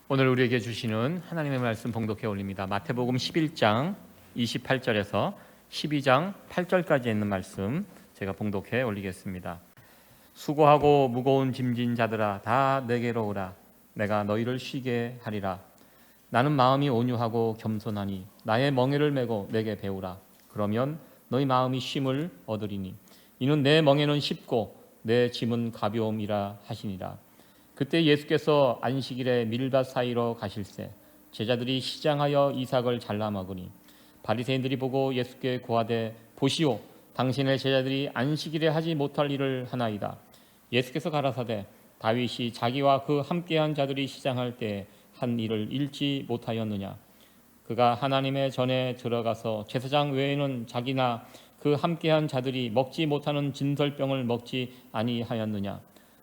오늘 우리에게 주시는 하나님의 말씀 봉독해 올립니다. 마태복음 11장 28절에서 12장 8절까지 있는 말씀 제가 봉독해 올리겠습니다. 수고하고 무거운 짐진 자들아 다 내게로 오라. 내가 너희를 쉬게 하리라. 나는 마음이 온유하고 겸손하니 나의 멍에를 메고 내게 배우라. 그러면 너희 마음이 쉼을 얻으리니 이는 내 멍에는 쉽고 내 짐은 가벼움이라 하시니라. 그때 예수께서 안식일에 밀밭 사이로 가실새 제자들이 시장하여 이삭을 잘라 먹으니 바리새인들이 보고 예수께 고하되 보시오 당신의 제자들이 안식일에 하지 못할 일을 하나이다. 예수께서 가라사대 다윗이 자기와 그 함께한 자들이 시장할 때 한 일을 잃지 못하였느냐. 그가 하나님의 전에 들어가서 제사장 외에는 자기나 그 함께한 자들이 먹지 못하는 진설병을 먹지 아니하였느냐.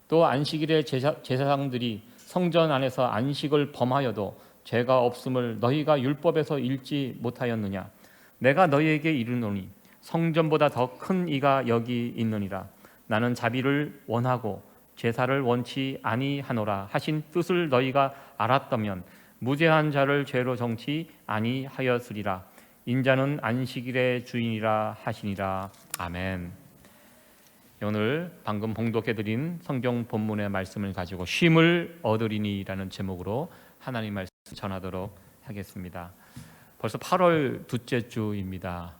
또 안식일에 제사장들이 성전 안에서 안식을 범하여도 죄가 없음을 너희가 율법에서 읽지 못하였느냐. 내가 너희에게 이르노니 성전보다 더 큰 이가 여기 있느니라. 나는 자비를 원하고 제사를 원치 아니하노라 하신 뜻을 너희가 알았다면 무죄한 자를 죄로 정치 아니하였으리라. 인자는 안식일의 주인이라 하시니라. 아멘. 오늘 방금 봉독해드린 성경 본문의 말씀을 가지고 쉼을 얻으리니라는 제목으로 하나님 말씀 전하도록 하겠습니다. 벌써 8월 둘째 주입니다.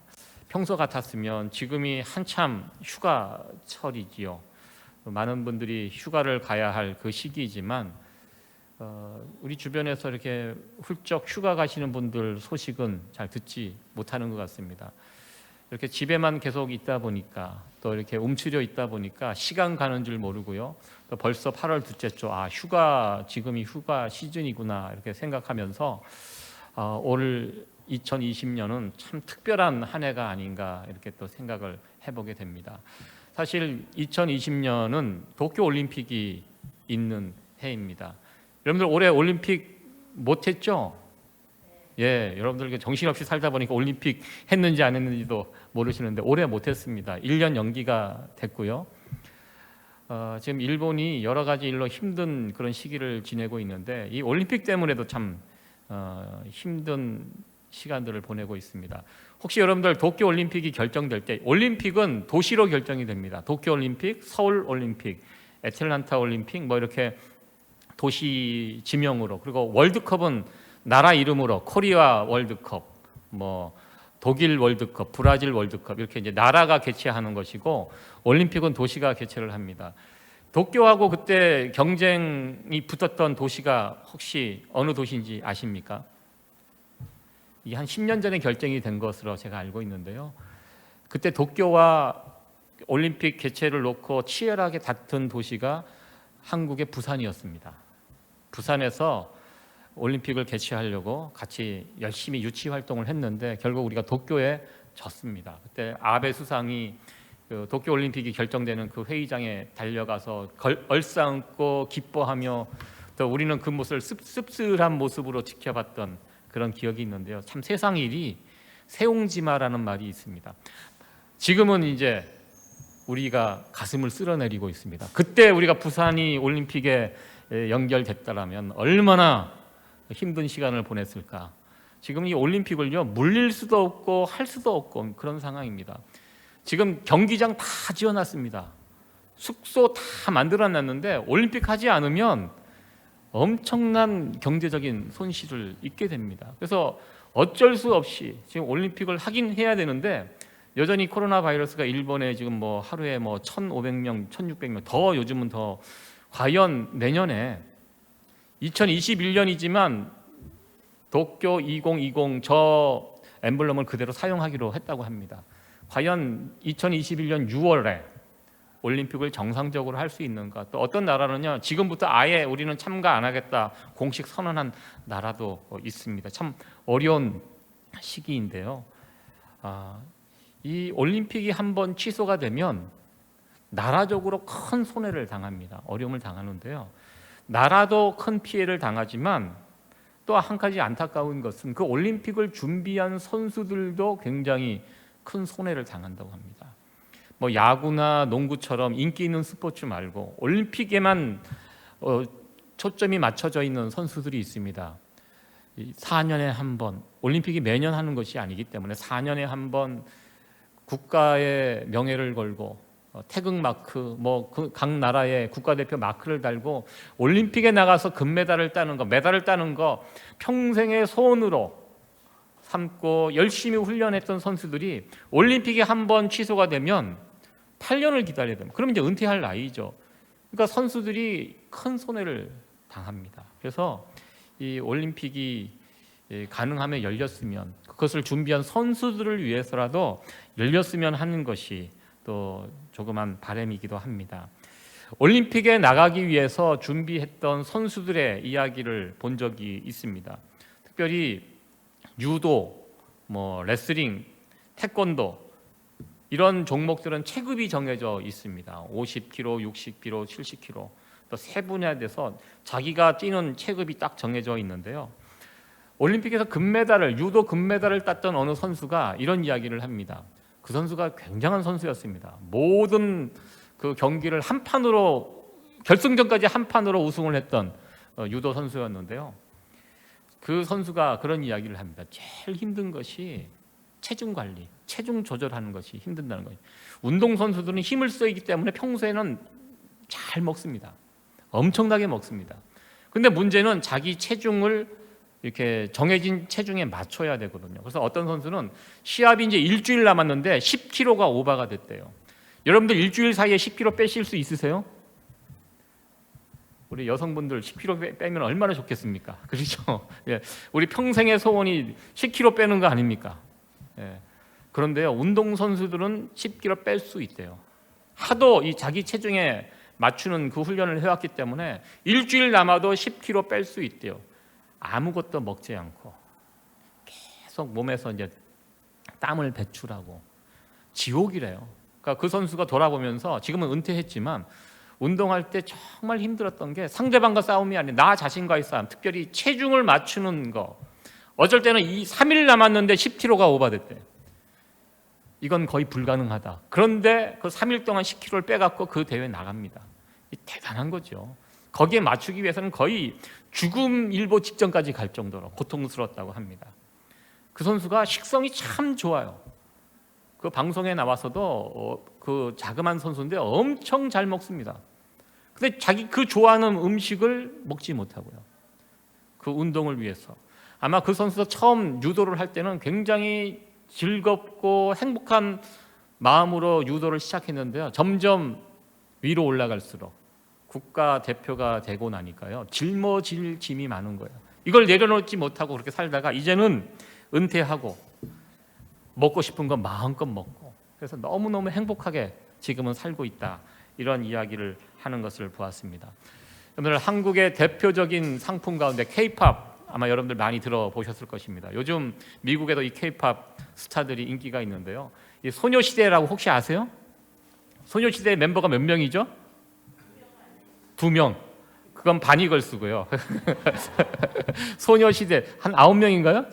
평소 같았으면 지금이 한참 휴가철이지요. 많은 분들이 휴가를 가야 할 그 시기이지만 우리 주변에서 이렇게 훌쩍 휴가 가시는 분들 소식은 잘 듣지 못하는 것 같습니다. 이렇게 집에만 계속 있다 보니까 또 이렇게 움츠려 있다 보니까 시간 가는 줄 모르고요. 또 벌써 8월 둘째 주, 지금이 휴가 시즌이구나 이렇게 생각하면서 올 2020년은 참 특별한 한 해가 아닌가 이렇게 또 생각을 해보게 됩니다. 사실 2020년은 도쿄 올림픽이 있는 해입니다. 여러분들 올해 올림픽 못했죠? 예, 여러분들 정신없이 살다 보니까 올림픽 했는지 안 했는지도 모르시는데 올해 못했습니다. 1년 연기가 됐고요. 지금 일본이 여러 가지 일로 힘든 그런 시기를 지내고 있는데 이 올림픽 때문에도 참 힘든 시간들을 보내고 있습니다. 혹시 여러분들 도쿄 올림픽이 결정될 때 올림픽은 도시로 결정이 됩니다. 도쿄 올림픽, 서울 올림픽, 애틀란타 올림픽 뭐 이렇게 도시 지명으로, 그리고 월드컵은 나라 이름으로 코리아 월드컵, 뭐 독일 월드컵, 브라질 월드컵 이렇게 이제 나라가 개최하는 것이고 올림픽은 도시가 개최를 합니다. 도쿄하고 그때 경쟁이 붙었던 도시가 혹시 어느 도시인지 아십니까? 이게 한 10년 전에 결정이 된 것으로 제가 알고 있는데요. 그때 도쿄와 올림픽 개최를 놓고 치열하게 다툰 도시가 한국의 부산이었습니다. 부산에서 올림픽을 개최하려고 같이 열심히 유치 활동을 했는데 결국 우리가 도쿄에 졌습니다. 그때 아베 수상이 그 도쿄 올림픽이 결정되는 그 회의장에 달려가서 얼싸안고 기뻐하며 또 우리는 그 모습을 씁쓸한 모습으로 지켜봤던 그런 기억이 있는데요. 참 세상 일이 세옹지마라는 말이 있습니다. 지금은 이제 우리가 가슴을 쓸어내리고 있습니다. 그때 우리가 부산이 올림픽에 연결됐다라면 얼마나 힘든 시간을 보냈을까. 지금 이 올림픽을요 물릴 수도 없고 할 수도 없고 그런 상황입니다. 지금 경기장 다 지어놨습니다. 숙소 다 만들어놨는데 올림픽 하지 않으면 엄청난 경제적인 손실을 입게 됩니다. 그래서 어쩔 수 없이 지금 올림픽을 하긴 해야 되는데 여전히 코로나 바이러스가 일본에 지금 뭐 하루에 뭐 1,500명, 1,600명 더 요즘은 더 과연 내년에 2021년이지만 도쿄 2020 저 엠블럼을 그대로 사용하기로 했다고 합니다. 과연 2021년 6월에 올림픽을 정상적으로 할 수 있는가? 또 어떤 나라는요 지금부터 아예 우리는 참가 안 하겠다 공식 선언한 나라도 있습니다. 참 어려운 시기인데요. 이 올림픽이 한번 취소가 되면 나라적으로 큰 손해를 당합니다. 어려움을 당하는데요. 나라도 큰 피해를 당하지만 또 한 가지 안타까운 것은 그 올림픽을 준비한 선수들도 굉장히 큰 손해를 당한다고 합니다. 뭐 야구나 농구처럼 인기 있는 스포츠 말고 올림픽에만 초점이 맞춰져 있는 선수들이 있습니다. 4년에 한 번, 올림픽이 매년 하는 것이 아니기 때문에 4년에 한 번 국가의 명예를 걸고 태극 마크, 각 나라의 국가대표 마크를 달고 올림픽에 나가서 금메달을 따는 거, 메달을 따는 거 평생의 소원으로 삼고 열심히 훈련했던 선수들이 올림픽이 한 번 취소가 되면 8년을 기다려야 됩니다. 그러면 이제 은퇴할 나이죠. 그러니까 선수들이 큰 손해를 당합니다. 그래서 이 올림픽이 가능하면 열렸으면, 그것을 준비한 선수들을 위해서라도 열렸으면 하는 것이 또 조그만 바람이기도 합니다. 올림픽에 나가기 위해서 준비했던 선수들의 이야기를 본 적이 있습니다. 특별히 유도, 레슬링, 태권도 이런 종목들은 체급이 정해져 있습니다. 50kg, 60kg, 70kg 또 세 분야에 대해서 자기가 뛰는 체급이 딱 정해져 있는데요. 올림픽에서 유도 금메달을 땄던 어느 선수가 이런 이야기를 합니다. 그 선수가 굉장한 선수였습니다. 모든 그 경기를 한 판으로, 결승전까지 한 판으로 우승을 했던 유도 선수였는데요. 그 선수가 그런 이야기를 합니다. 제일 힘든 것이 체중 관리, 체중 조절하는 것이 힘든다는 거예요. 운동 선수들은 힘을 쓰기 때문에 평소에는 잘 먹습니다. 엄청나게 먹습니다. 근데 문제는 자기 체중을 이렇게 정해진 체중에 맞춰야 되거든요. 그래서 어떤 선수는 시합이 이제 일주일 남았는데 10kg가 오버가 됐대요. 여러분들 일주일 사이에 10kg 빼실 수 있으세요? 우리 여성분들 10kg 빼면 얼마나 좋겠습니까? 그렇죠? 예. 우리 평생의 소원이 10kg 빼는 거 아닙니까? 예. 그런데요, 운동 선수들은 10kg 뺄 수 있대요. 하도 이 자기 체중에 맞추는 그 훈련을 해왔기 때문에 일주일 남아도 10kg 뺄 수 있대요. 아무것도 먹지 않고 계속 몸에서 이제 땀을 배출하고 지옥이래요. 그러니까 그 선수가 돌아보면서, 지금은 은퇴했지만 운동할 때 정말 힘들었던 게 상대방과 싸움이 아니라 나 자신과의 싸움, 특별히 체중을 맞추는 거. 어쩔 때는 3일 남았는데 10kg가 오버됐대. 이건 거의 불가능하다. 그런데 그 3일 동안 10kg를 빼갖고 그 대회에 나갑니다. 대단한 거죠. 거기에 맞추기 위해서는 거의 죽음 일보 직전까지 갈 정도로 고통스러웠다고 합니다. 그 선수가 식성이 참 좋아요. 그 방송에 나와서도 그 자그마한 선수인데 엄청 잘 먹습니다. 근데 자기 그 좋아하는 음식을 먹지 못하고요. 그 운동을 위해서. 아마 그 선수가 처음 유도를 할 때는 굉장히 즐겁고 행복한 마음으로 유도를 시작했는데요. 점점 위로 올라갈수록 국가 대표가 되고 나니까요, 짊어질 짐이 많은 거예요. 이걸 내려놓지 못하고 그렇게 살다가 이제는 은퇴하고 먹고 싶은 건 마음껏 먹고, 그래서 너무너무 행복하게 지금은 살고 있다, 이런 이야기를 하는 것을 보았습니다. 여러분들, 한국의 대표적인 상품 가운데 K-팝 아마 여러분들 많이 들어보셨을 것입니다. 요즘 미국에도 이 K-팝 스타들이 인기가 있는데요. 이 소녀시대라고 혹시 아세요? 소녀시대 멤버가 몇 명이죠? 2명. 그건 반이걸스고요. 소녀시대 한 9명인가요?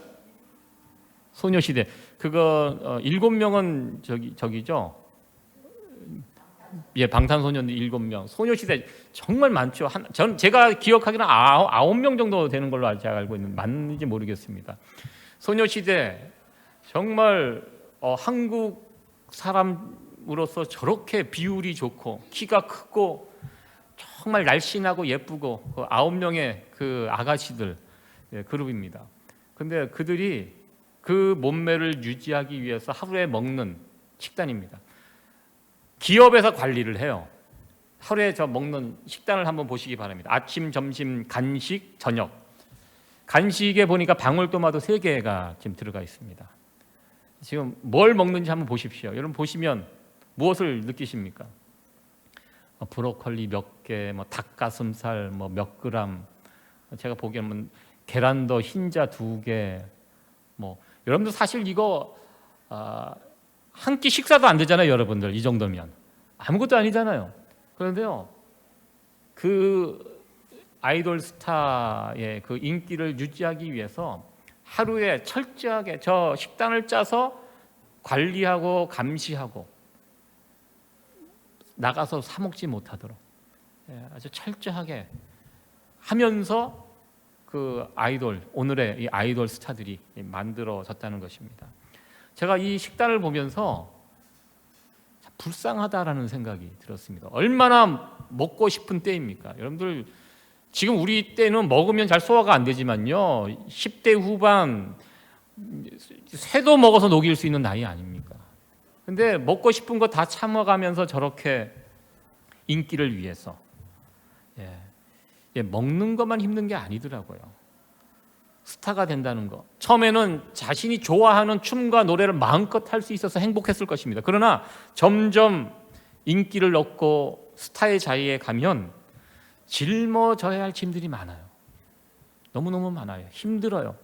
소녀시대 그거 7명은 저기죠. 예, 방탄소년단 7명. 소녀시대 정말 많죠. 제가 기억하기로는 9명 정도 되는 걸로 제가 알고 있는데 맞는지 모르겠습니다. 소녀시대 정말 한국 사람으로서 저렇게 비율이 좋고 키가 크고 정말 날씬하고 예쁘고 그 9명의 그 아가씨들, 예, 그룹입니다. 근데 그들이 그 몸매를 유지하기 위해서 하루에 먹는 식단입니다. 기업에서 관리를 해요. 하루에 저 먹는 식단을 한번 보시기 바랍니다. 아침, 점심, 간식, 저녁. 간식에 보니까 방울토마토 3개가 지금 들어가 있습니다. 지금 뭘 먹는지 한번 보십시오. 여러분 보시면 무엇을 느끼십니까? 브로콜리 몇 개, 닭가슴살 몇 그램, 제가 보기에는 계란도 흰자 2개. 여러분들 사실 이거 한 끼 식사도 안 되잖아요. 여러분들 이 정도면 아무것도 아니잖아요. 그런데요, 그 아이돌 스타의 그 인기를 유지하기 위해서 하루에 철저하게 저 식단을 짜서 관리하고 감시하고 나가서 사 먹지 못하도록 아주 철저하게 하면서 그 아이돌, 오늘의 이 아이돌 스타들이 만들어졌다는 것입니다. 제가 이 식단을 보면서 불쌍하다라는 생각이 들었습니다. 얼마나 먹고 싶은 때입니까? 여러분들 지금 우리 때는 먹으면 잘 소화가 안 되지만요, 10대 후반 새도 먹어서 녹일 수 있는 나이 아닙니까? 근데 먹고 싶은 거 다 참아가면서 저렇게 인기를 위해서 먹는 것만 힘든 게 아니더라고요. 스타가 된다는 거, 처음에는 자신이 좋아하는 춤과 노래를 마음껏 할 수 있어서 행복했을 것입니다. 그러나 점점 인기를 얻고 스타의 자리에 가면 짊어져야 할 짐들이 많아요. 너무너무 많아요. 힘들어요.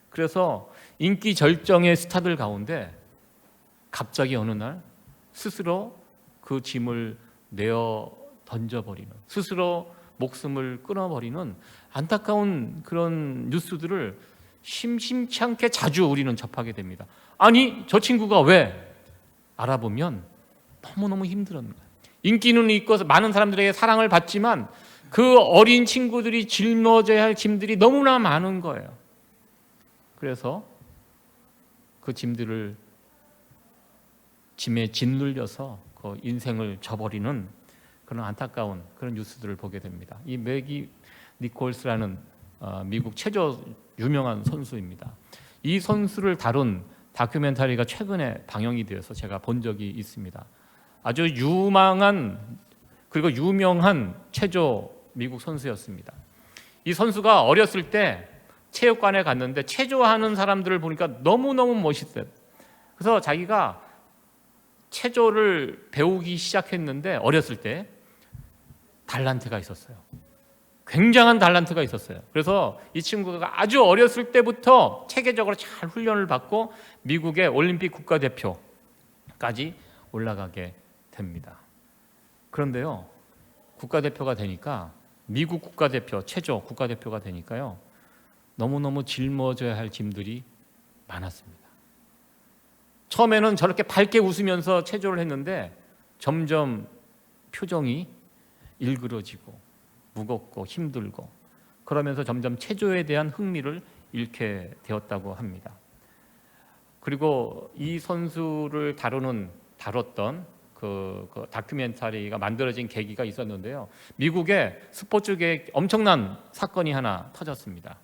그래서 인기 절정의 스타들 가운데 갑자기 어느 날 스스로 그 짐을 내어 던져버리는, 스스로 목숨을 끊어버리는 안타까운 그런 뉴스들을 심심치 않게 자주 우리는 접하게 됩니다. 아니, 저 친구가 왜? 알아보면 너무너무 힘들었는 거예요. 인기는 있고 많은 사람들에게 사랑을 받지만 그 어린 친구들이 짊어져야 할 짐들이 너무나 많은 거예요. 그래서 그 짐들을 짐에 짓눌려서 그 인생을 저버리는 그런 안타까운 그런 뉴스들을 보게 됩니다. 이 매기 니콜스라는 미국 체조 유명한 선수입니다. 이 선수를 다룬 다큐멘터리가 최근에 방영이 되어서 제가 본 적이 있습니다. 아주 유망한 그리고 유명한 체조 미국 선수였습니다. 이 선수가 어렸을 때 체육관에 갔는데 체조하는 사람들을 보니까 너무너무 멋있어요. 그래서 자기가 체조를 배우기 시작했는데 어렸을 때 달란트가 있었어요. 굉장한 달란트가 있었어요. 그래서 이 친구가 아주 어렸을 때부터 체계적으로 잘 훈련을 받고 미국의 올림픽 국가대표까지 올라가게 됩니다. 그런데요, 국가대표가 되니까, 미국 국가대표, 체조 국가대표가 되니까요, 너무너무 짊어져야 할 짐들이 많았습니다. 처음에는 저렇게 밝게 웃으면서 체조를 했는데 점점 표정이 일그러지고 무겁고 힘들고, 그러면서 점점 체조에 대한 흥미를 잃게 되었다고 합니다. 그리고 이 선수를 다뤘던 그 다큐멘터리가 만들어진 계기가 있었는데요, 미국의 스포츠계에 엄청난 사건이 하나 터졌습니다.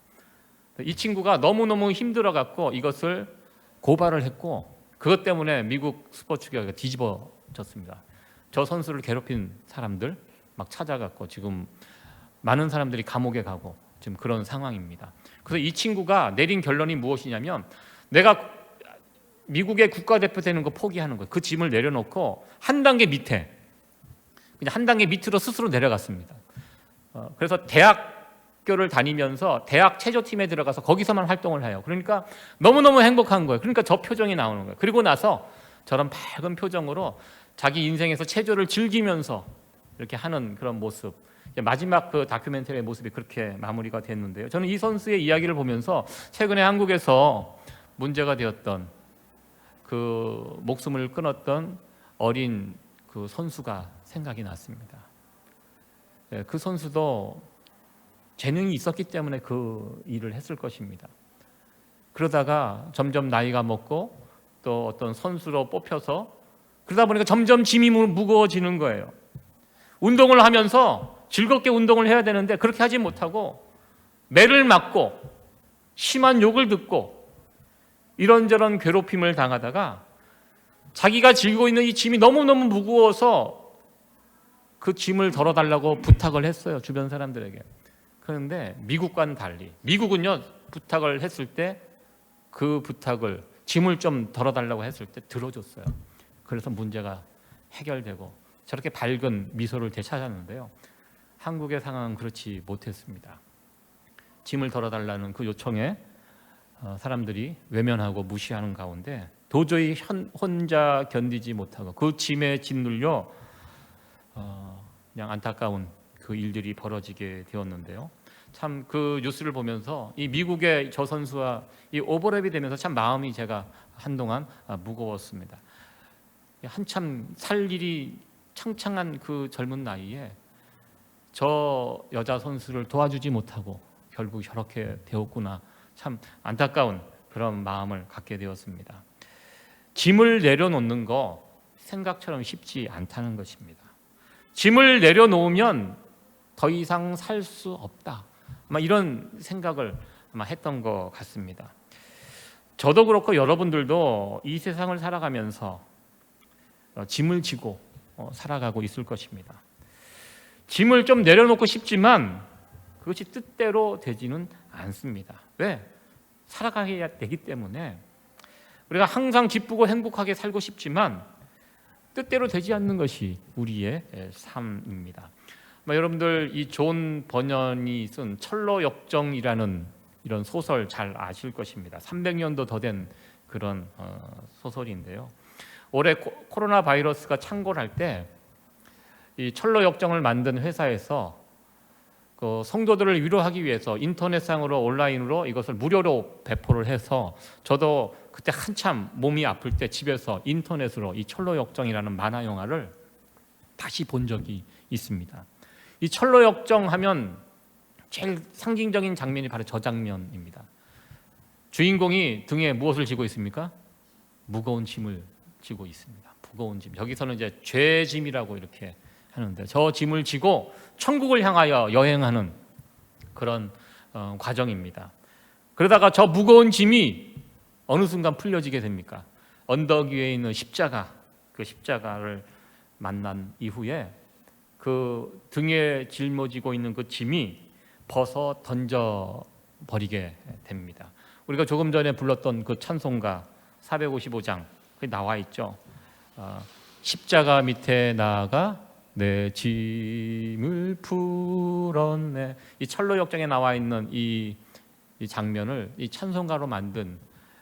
이 친구가 너무너무 힘들어갖고 이것을 고발을 했고, 그것 때문에 미국 스포츠계가 뒤집어졌습니다. 저 선수를 괴롭힌 사람들 막 찾아갔고 지금 많은 사람들이 감옥에 가고 지금 그런 상황입니다. 그래서 이 친구가 내린 결론이 무엇이냐면, 내가 미국의 국가대표 되는 거 포기하는 거예요. 그 짐을 내려놓고 한 단계 밑에, 그냥 한 단계 밑으로 스스로 내려갔습니다. 그래서 대학교를 다니면서 대학 체조팀에 들어가서 거기서만 활동을 해요. 그러니까 너무너무 행복한 거예요. 그러니까 저 표정이 나오는 거예요. 그리고 나서 저런 밝은 표정으로 자기 인생에서 체조를 즐기면서 이렇게 하는 그런 모습, 마지막 그 다큐멘터리의 모습이 그렇게 마무리가 됐는데요, 저는 이 선수의 이야기를 보면서 최근에 한국에서 문제가 되었던 그 목숨을 끊었던 어린 그 선수가 생각이 났습니다. 그 선수도 재능이 있었기 때문에 그 일을 했을 것입니다. 그러다가 점점 나이가 먹고 또 어떤 선수로 뽑혀서 그러다 보니까 점점 짐이 무거워지는 거예요. 운동을 하면서 즐겁게 운동을 해야 되는데 그렇게 하지 못하고 매를 맞고 심한 욕을 듣고 이런저런 괴롭힘을 당하다가 자기가 쥐고 있는 이 짐이 너무너무 무거워서 그 짐을 덜어달라고 부탁을 했어요, 주변 사람들에게. 그런데 미국과는 달리, 미국은요, 부탁을 했을 때 그 부탁을, 짐을 좀 덜어달라고 했을 때 들어줬어요. 그래서 문제가 해결되고 저렇게 밝은 미소를 되찾았는데요, 한국의 상황은 그렇지 못했습니다. 짐을 덜어달라는 그 요청에 사람들이 외면하고 무시하는 가운데 도저히 혼자 견디지 못하고 그 짐에 짓눌려 그냥 안타까운 그 일들이 벌어지게 되었는데요, 참 그 뉴스를 보면서 이 미국의 저 선수와 이 오버랩이 되면서 참 마음이 제가 한동안 무거웠습니다. 한참 살 일이 창창한 그 젊은 나이에 저 여자 선수를 도와주지 못하고 결국 저렇게 되었구나. 참 안타까운 그런 마음을 갖게 되었습니다. 짐을 내려놓는 거 생각처럼 쉽지 않다는 것입니다. 짐을 내려놓으면 더 이상 살 수 없다. 아마 이런 생각을 아마 했던 것 같습니다. 저도 그렇고 여러분들도 이 세상을 살아가면서 짐을 지고 살아가고 있을 것입니다. 짐을 좀 내려놓고 싶지만 그것이 뜻대로 되지는 않습니다. 왜? 살아가야 되기 때문에. 우리가 항상 기쁘고 행복하게 살고 싶지만 뜻대로 되지 않는 것이 우리의 삶입니다. 여러분들 이 존 버년이 쓴 철로역정이라는 이런 소설 잘 아실 것입니다. 300년도 더 된 그런 소설인데요. 올해 코로나 바이러스가 창궐할 때 이 철로역정을 만든 회사에서 그 성도들을 위로하기 위해서 인터넷상으로 온라인으로 이것을 무료로 배포를 해서 저도 그때 한참 몸이 아플 때 집에서 인터넷으로 이 철로역정이라는 만화 영화를 다시 본 적이 있습니다. 이 철로역정 하면 제일 상징적인 장면이 바로 저 장면입니다. 주인공이 등에 무엇을 지고 있습니까? 무거운 짐을 지고 있습니다. 무거운 짐. 여기서는 이제 죄짐이라고 이렇게 하는데 저 짐을 지고 천국을 향하여 여행하는 그런 과정입니다. 그러다가 저 무거운 짐이 어느 순간 풀려지게 됩니까? 언덕 위에 있는 십자가, 그 십자가를 만난 이후에 그 등에 짊어지고 있는 그 짐이 벗어 던져버리게 됩니다. 우리가 조금 전에 불렀던 그 찬송가 455장 그게 나와 있죠. 십자가 밑에 나아가 내 짐을 풀었네. 이 철로역정에 나와 있는 이 장면을 이 찬송가로 만든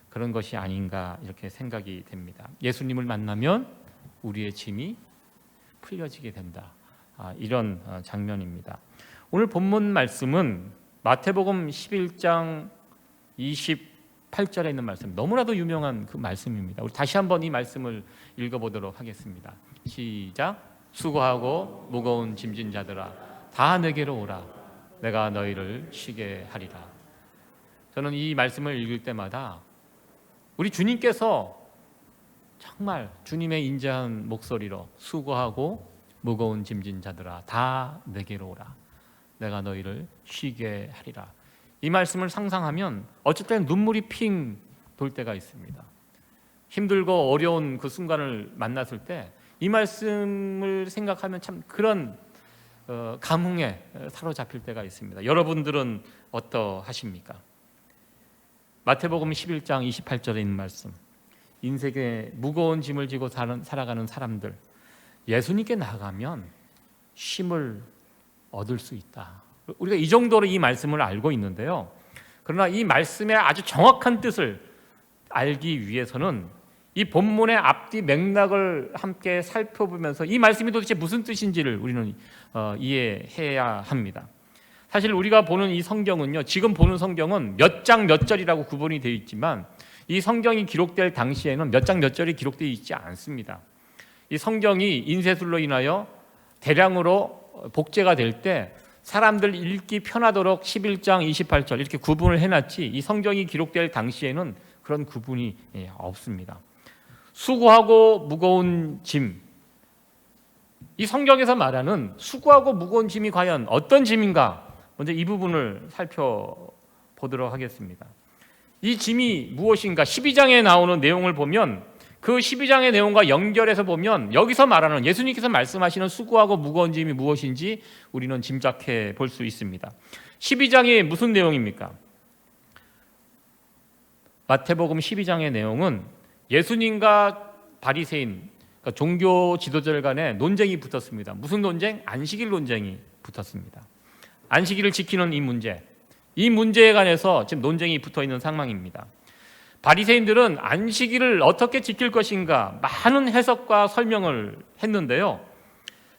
그런 것이 아닌가 이렇게 생각이 됩니다. 예수님을 만나면 우리의 짐이 풀려지게 된다. 이런 장면입니다. 오늘 본문 말씀은 마태복음 11장 28절에 있는 말씀, 너무나도 유명한 그 말씀입니다. 우리 다시 한번 이 말씀을 읽어보도록 하겠습니다. 시작. 수고하고 무거운 짐진 자들아 다 내게로 오라. 내가 너희를 쉬게 하리라. 저는 이 말씀을 읽을 때마다 우리 주님께서 정말 주님의 인자한 목소리로 수고하고 무거운 짐진 자들아 다 내게로 오라. 내가 너희를 쉬게 하리라. 이 말씀을 상상하면 어쩔 때는 눈물이 핑 돌 때가 있습니다. 힘들고 어려운 그 순간을 만났을 때 이 말씀을 생각하면 참 그런 감흥에 사로잡힐 때가 있습니다. 여러분들은 어떠하십니까? 마태복음 11장 28절에 있는 말씀, 인생의 무거운 짐을 지고 살아가는 사람들, 예수님께 나가면 쉼을 얻을 수 있다. 우리가 이 정도로 이 말씀을 알고 있는데요. 그러나 이 말씀의 아주 정확한 뜻을 알기 위해서는 이 본문의 앞뒤 맥락을 함께 살펴보면서 이 말씀이 도대체 무슨 뜻인지를 우리는 이해해야 합니다. 사실 우리가 보는 이 성경은요, 지금 보는 성경은 몇 장 몇 절이라고 구분이 되어 있지만 이 성경이 기록될 당시에는 몇 장 몇 절이 기록되어 있지 않습니다. 이 성경이 인쇄술로 인하여 대량으로 복제가 될 때 사람들 읽기 편하도록 11장 28절 이렇게 구분을 해놨지, 이 성경이 기록될 당시에는 그런 구분이 없습니다. 수고하고 무거운 짐, 이 성경에서 말하는 수고하고 무거운 짐이 과연 어떤 짐인가, 먼저 이 부분을 살펴보도록 하겠습니다. 이 짐이 무엇인가, 12장에 나오는 내용을 보면 그 12장의 내용과 연결해서 보면 여기서 말하는 예수님께서 말씀하시는 수고하고 무거운 짐이 무엇인지 우리는 짐작해 볼 수 있습니다. 12장이 무슨 내용입니까? 마태복음 12장의 내용은 예수님과 바리새인, 그러니까 종교 지도자들 간에 논쟁이 붙었습니다. 무슨 논쟁? 안식일 논쟁이 붙었습니다. 안식일을 지키는 이 문제에 관해서 지금 논쟁이 붙어있는 상황입니다. 바리새인들은 안식일을 어떻게 지킬 것인가 많은 해석과 설명을 했는데요.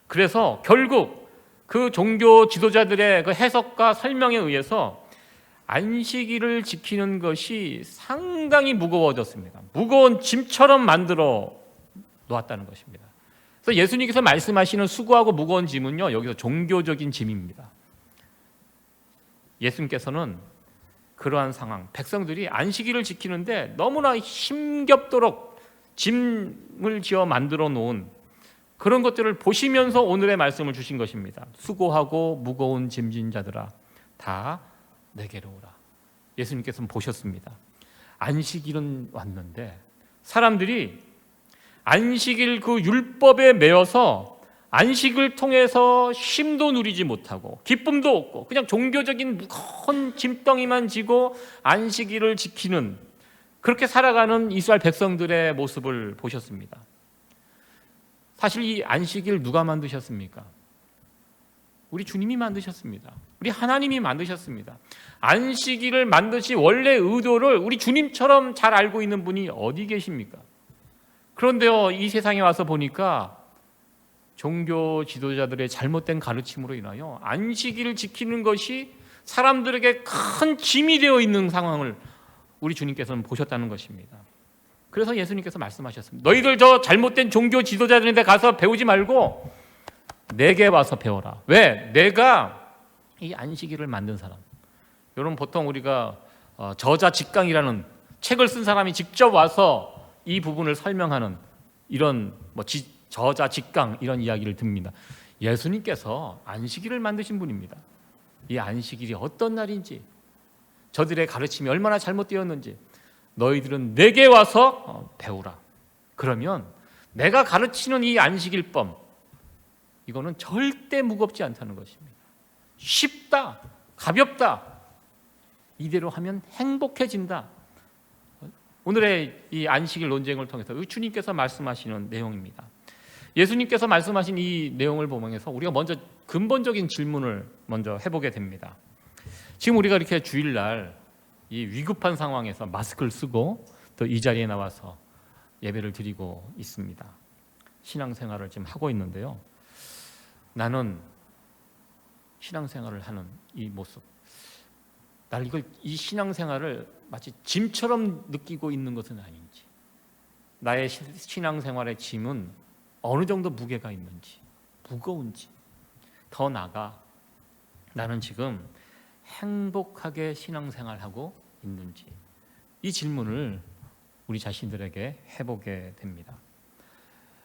그래서 결국 그 종교 지도자들의 그 해석과 설명에 의해서 안식일을 지키는 것이 상당히 무거워졌습니다. 무거운 짐처럼 만들어 놓았다는 것입니다. 그래서 예수님께서 말씀하시는 수고하고 무거운 짐은요, 여기서 종교적인 짐입니다. 예수님께서는 그러한 상황, 백성들이 안식일을 지키는데 너무나 힘겹도록 짐을 지어 만들어 놓은 그런 것들을 보시면서 오늘의 말씀을 주신 것입니다. 수고하고 무거운 짐진 자들아 다 내게로 오라. 예수님께서는 보셨습니다. 안식일은 왔는데 사람들이 안식일 그 율법에 매여서 안식을 통해서 쉼도 누리지 못하고 기쁨도 없고 그냥 종교적인 무거운 짐덩이만 지고 안식일을 지키는, 그렇게 살아가는 이스라엘 백성들의 모습을 보셨습니다. 사실 이 안식일 누가 만드셨습니까? 우리 주님이 만드셨습니다. 우리 하나님이 만드셨습니다. 안식일을 만드신 원래 의도를 우리 주님처럼 잘 알고 있는 분이 어디 계십니까? 그런데요, 이 세상에 와서 보니까 종교 지도자들의 잘못된 가르침으로 인하여 안식일을 지키는 것이 사람들에게 큰 짐이 되어 있는 상황을 우리 주님께서는 보셨다는 것입니다. 그래서 예수님께서 말씀하셨습니다. 너희들 저 잘못된 종교 지도자들한테 가서 배우지 말고 내게 와서 배워라. 왜? 내가 이 안식일을 만든 사람. 여러분, 보통 우리가 저자직강이라는 책을 쓴 사람이 직접 와서 이 부분을 설명하는 이런 저자직강 이런 이야기를 듭니다. 예수님께서 안식일을 만드신 분입니다. 이 안식일이 어떤 날인지, 저들의 가르침이 얼마나 잘못되었는지 너희들은 내게 와서 배우라. 그러면 내가 가르치는 이 안식일법, 이거는 절대 무겁지 않다는 것입니다. 쉽다, 가볍다, 이대로 하면 행복해진다. 오늘의 이 안식일 논쟁을 통해서 주님께서 말씀하시는 내용입니다. 예수님께서 말씀하신 이 내용을 보면서 우리가 먼저 근본적인 질문을 먼저 해보게 됩니다. 지금 우리가 이렇게 주일날 이 위급한 상황에서 마스크를 쓰고 또 이 자리에 나와서 예배를 드리고 있습니다. 신앙생활을 지금 하고 있는데요. 나는 신앙생활을 하는 이 모습, 이 신앙생활을 마치 짐처럼 느끼고 있는 것은 아닌지, 나의 신앙생활의 짐은 어느 정도 무게가 있는지, 무거운지, 더 나아가 나는 지금 행복하게 신앙생활하고 있는지, 이 질문을 우리 자신들에게 해보게 됩니다.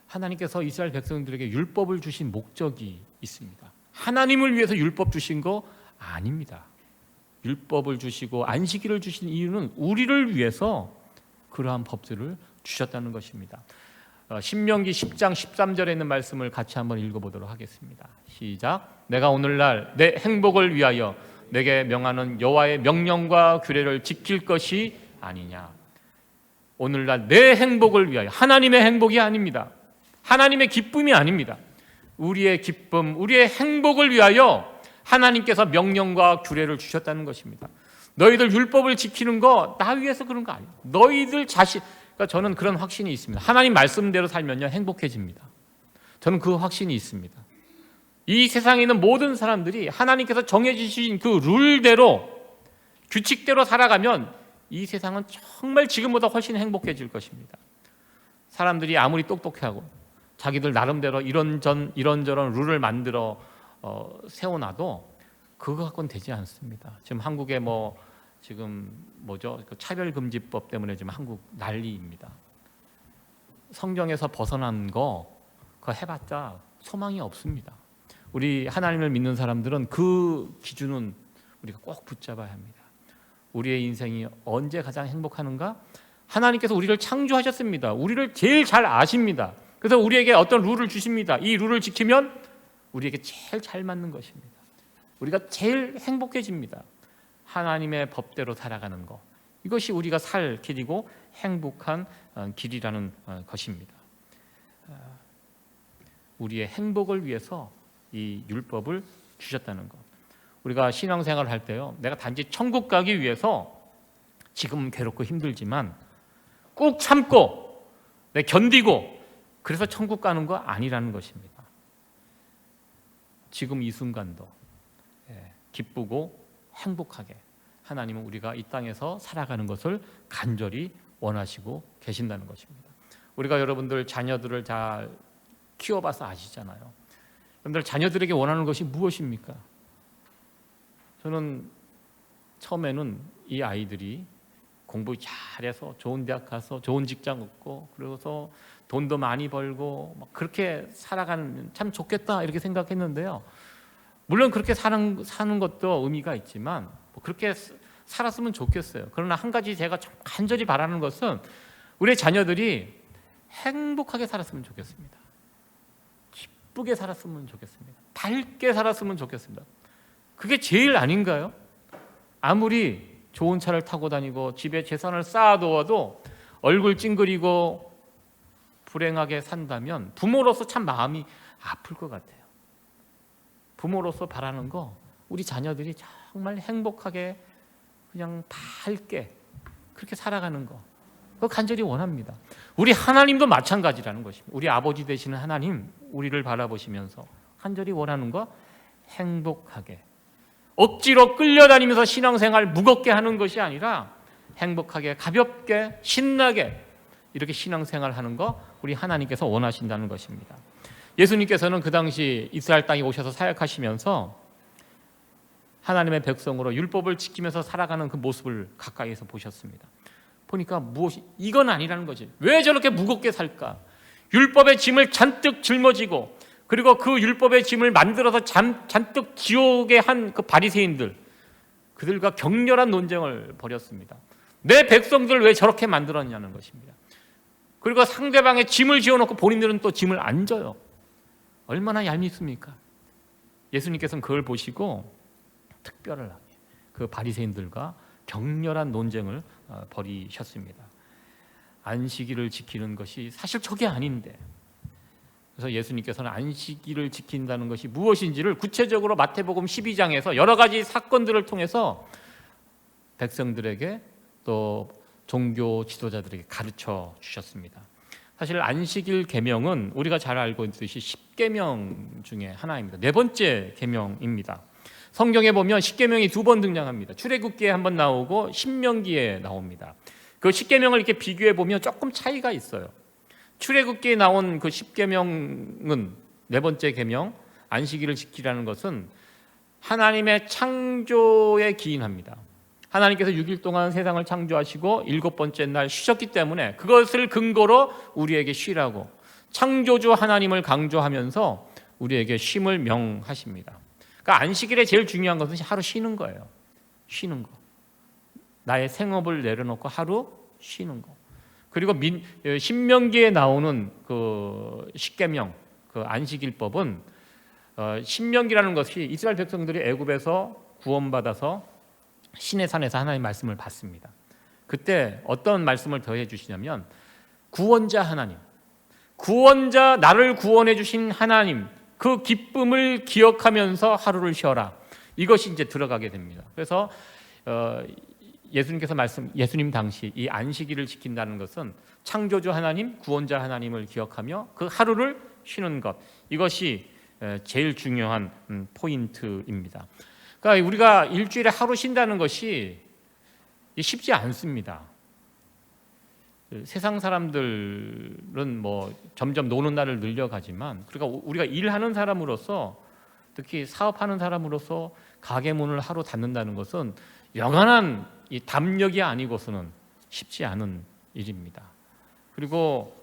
하나님께서 이스라엘 백성들에게 율법을 주신 목적이 있습니다. 하나님을 위해서 율법 주신 거 아닙니다. 율법을 주시고 안식일을 주신 이유는 우리를 위해서 그러한 법들을 주셨다는 것입니다. 신명기 10장 13절에 있는 말씀을 같이 한번 읽어보도록 하겠습니다. 시작. 내가 오늘날 내 행복을 위하여 내게 명하는 여호와의 명령과 규례를 지킬 것이 아니냐. 오늘날 내 행복을 위하여, 하나님의 행복이 아닙니다. 하나님의 기쁨이 아닙니다. 우리의 기쁨, 우리의 행복을 위하여 하나님께서 명령과 규례를 주셨다는 것입니다. 너희들 율법을 지키는 거 나 위해서 그런 거 아니에요. 너희들 자신, 그러니까 저는 그런 확신이 있습니다. 하나님 말씀대로 살면요 행복해집니다. 저는 그 확신이 있습니다. 이 세상에 있는 모든 사람들이 하나님께서 정해주신 그 룰대로, 규칙대로 살아가면 이 세상은 정말 지금보다 훨씬 행복해질 것입니다. 사람들이 아무리 똑똑하고 자기들 나름대로 이런저런 룰을 만들어 세워놔도 그거 갖고는 되지 않습니다. 지금 한국에 그 차별금지법 때문에 지금 한국 난리입니다. 성경에서 벗어난 거 그거 해봤자 소망이 없습니다. 우리 하나님을 믿는 사람들은 그 기준은 우리가 꼭 붙잡아야 합니다. 우리의 인생이 언제 가장 행복하는가? 하나님께서 우리를 창조하셨습니다. 우리를 제일 잘 아십니다. 그래서 우리에게 어떤 룰을 주십니다. 이 룰을 지키면 우리에게 제일 잘 맞는 것입니다. 우리가 제일 행복해집니다. 하나님의 법대로 살아가는 것, 이것이 우리가 살 길이고 행복한 길이라는 것입니다. 우리의 행복을 위해서 이 율법을 주셨다는 것. 우리가 신앙생활을 할 때요, 내가 단지 천국 가기 위해서 지금 괴롭고 힘들지만 꾹 참고 견디고 그래서 천국 가는 거 아니라는 것입니다. 지금 이 순간도 기쁘고 행복하게 하나님은 우리가 이 땅에서 살아가는 것을 간절히 원하시고 계신다는 것입니다. 우리가 여러분들 자녀들을 잘 키워봐서 아시잖아요. 여러분들 자녀들에게 원하는 것이 무엇입니까? 저는 처음에는 이 아이들이 공부 잘해서 좋은 대학 가서 좋은 직장 얻고 그러고서 돈도 많이 벌고 막 그렇게 살아가는 참 좋겠다 이렇게 생각했는데요. 물론 그렇게 사는 것도 의미가 있지만 뭐 그렇게 살았으면 좋겠어요. 그러나 한 가지 제가 좀 간절히 바라는 것은 우리 자녀들이 행복하게 살았으면 좋겠습니다. 기쁘게 살았으면 좋겠습니다. 밝게 살았으면 좋겠습니다. 그게 제일 아닌가요? 아무리 좋은 차를 타고 다니고 집에 재산을 쌓아두어도 얼굴 찡그리고 불행하게 산다면 부모로서 참 마음이 아플 것 같아요. 부모로서 바라는 거 우리 자녀들이 정말 행복하게 그냥 밝게 그렇게 살아가는 거 그거 간절히 원합니다. 우리 하나님도 마찬가지라는 것입니다. 우리 아버지 되시는 하나님 우리를 바라보시면서 간절히 원하는 거 행복하게 억지로 끌려다니면서 신앙생활 무겁게 하는 것이 아니라 행복하게 가볍게 신나게 이렇게 신앙생활하는 거 우리 하나님께서 원하신다는 것입니다. 예수님께서는 그 당시 이스라엘 땅에 오셔서 사역하시면서 하나님의 백성으로 율법을 지키면서 살아가는 그 모습을 가까이에서 보셨습니다. 보니까 무엇이 이건 아니라는 거지. 왜 저렇게 무겁게 살까? 율법의 짐을 잔뜩 짊어지고 그리고 그 율법의 짐을 만들어서 잔뜩 지옥에 한 그 바리새인들 그들과 격렬한 논쟁을 벌였습니다. 내 백성들 왜 저렇게 만들었냐는 것입니다. 그리고 상대방의 짐을 지어놓고 본인들은 또 짐을 안 져요. 얼마나 얄밉습니까? 예수님께서는 그걸 보시고 특별하게 그 바리새인들과 격렬한 논쟁을 벌이셨습니다. 안식일을 지키는 것이 사실 저게 아닌데 그래서 예수님께서는 안식일을 지킨다는 것이 무엇인지를 구체적으로 마태복음 12장에서 여러 가지 사건들을 통해서 백성들에게 또 종교 지도자들에게 가르쳐 주셨습니다. 사실 안식일 계명은 우리가 잘 알고 있듯이 10계명 중에 하나입니다. 네 번째 계명입니다. 성경에 보면 10계명이 두 번 등장합니다. 출애굽기에 한 번 나오고 신명기에 나옵니다. 그 10계명을 이렇게 비교해 보면 조금 차이가 있어요. 출애굽기에 나온 그 10계명은 네 번째 계명 안식일을 지키라는 것은 하나님의 창조에 기인합니다. 하나님께서 6일 동안 세상을 창조하시고 일곱 번째 날 쉬셨기 때문에 그것을 근거로 우리에게 쉬라고 창조주 하나님을 강조하면서 우리에게 쉼을 명하십니다. 그러니까 안식일에 제일 중요한 것은 하루 쉬는 거예요. 쉬는 거. 나의 생업을 내려놓고 하루 쉬는 거. 그리고 신명기에 나오는 그 십계명, 그 안식일법은 신명기라는 것이 이스라엘 백성들이 애굽에서 구원받아서 시내산에서 하나님의 말씀을 받습니다. 그때 어떤 말씀을 더해 주시냐면 구원자 하나님, 구원자 나를 구원해 주신 하나님 그 기쁨을 기억하면서 하루를 쉬어라. 이것이 이제 들어가게 됩니다. 그래서 예수님 당시 이 안식일을 지킨다는 것은 창조주 하나님, 구원자 하나님을 기억하며 그 하루를 쉬는 것 이것이 제일 중요한 포인트입니다. 그러니까 우리가 일주일에 하루 쉰다는 것이 쉽지 않습니다. 세상 사람들은 뭐 점점 노는 날을 늘려가지만 그러니까 우리가 일하는 사람으로서 특히 사업하는 사람으로서 가게 문을 하루 닫는다는 것은 영원한 이 담력이 아니고서는 쉽지 않은 일입니다. 그리고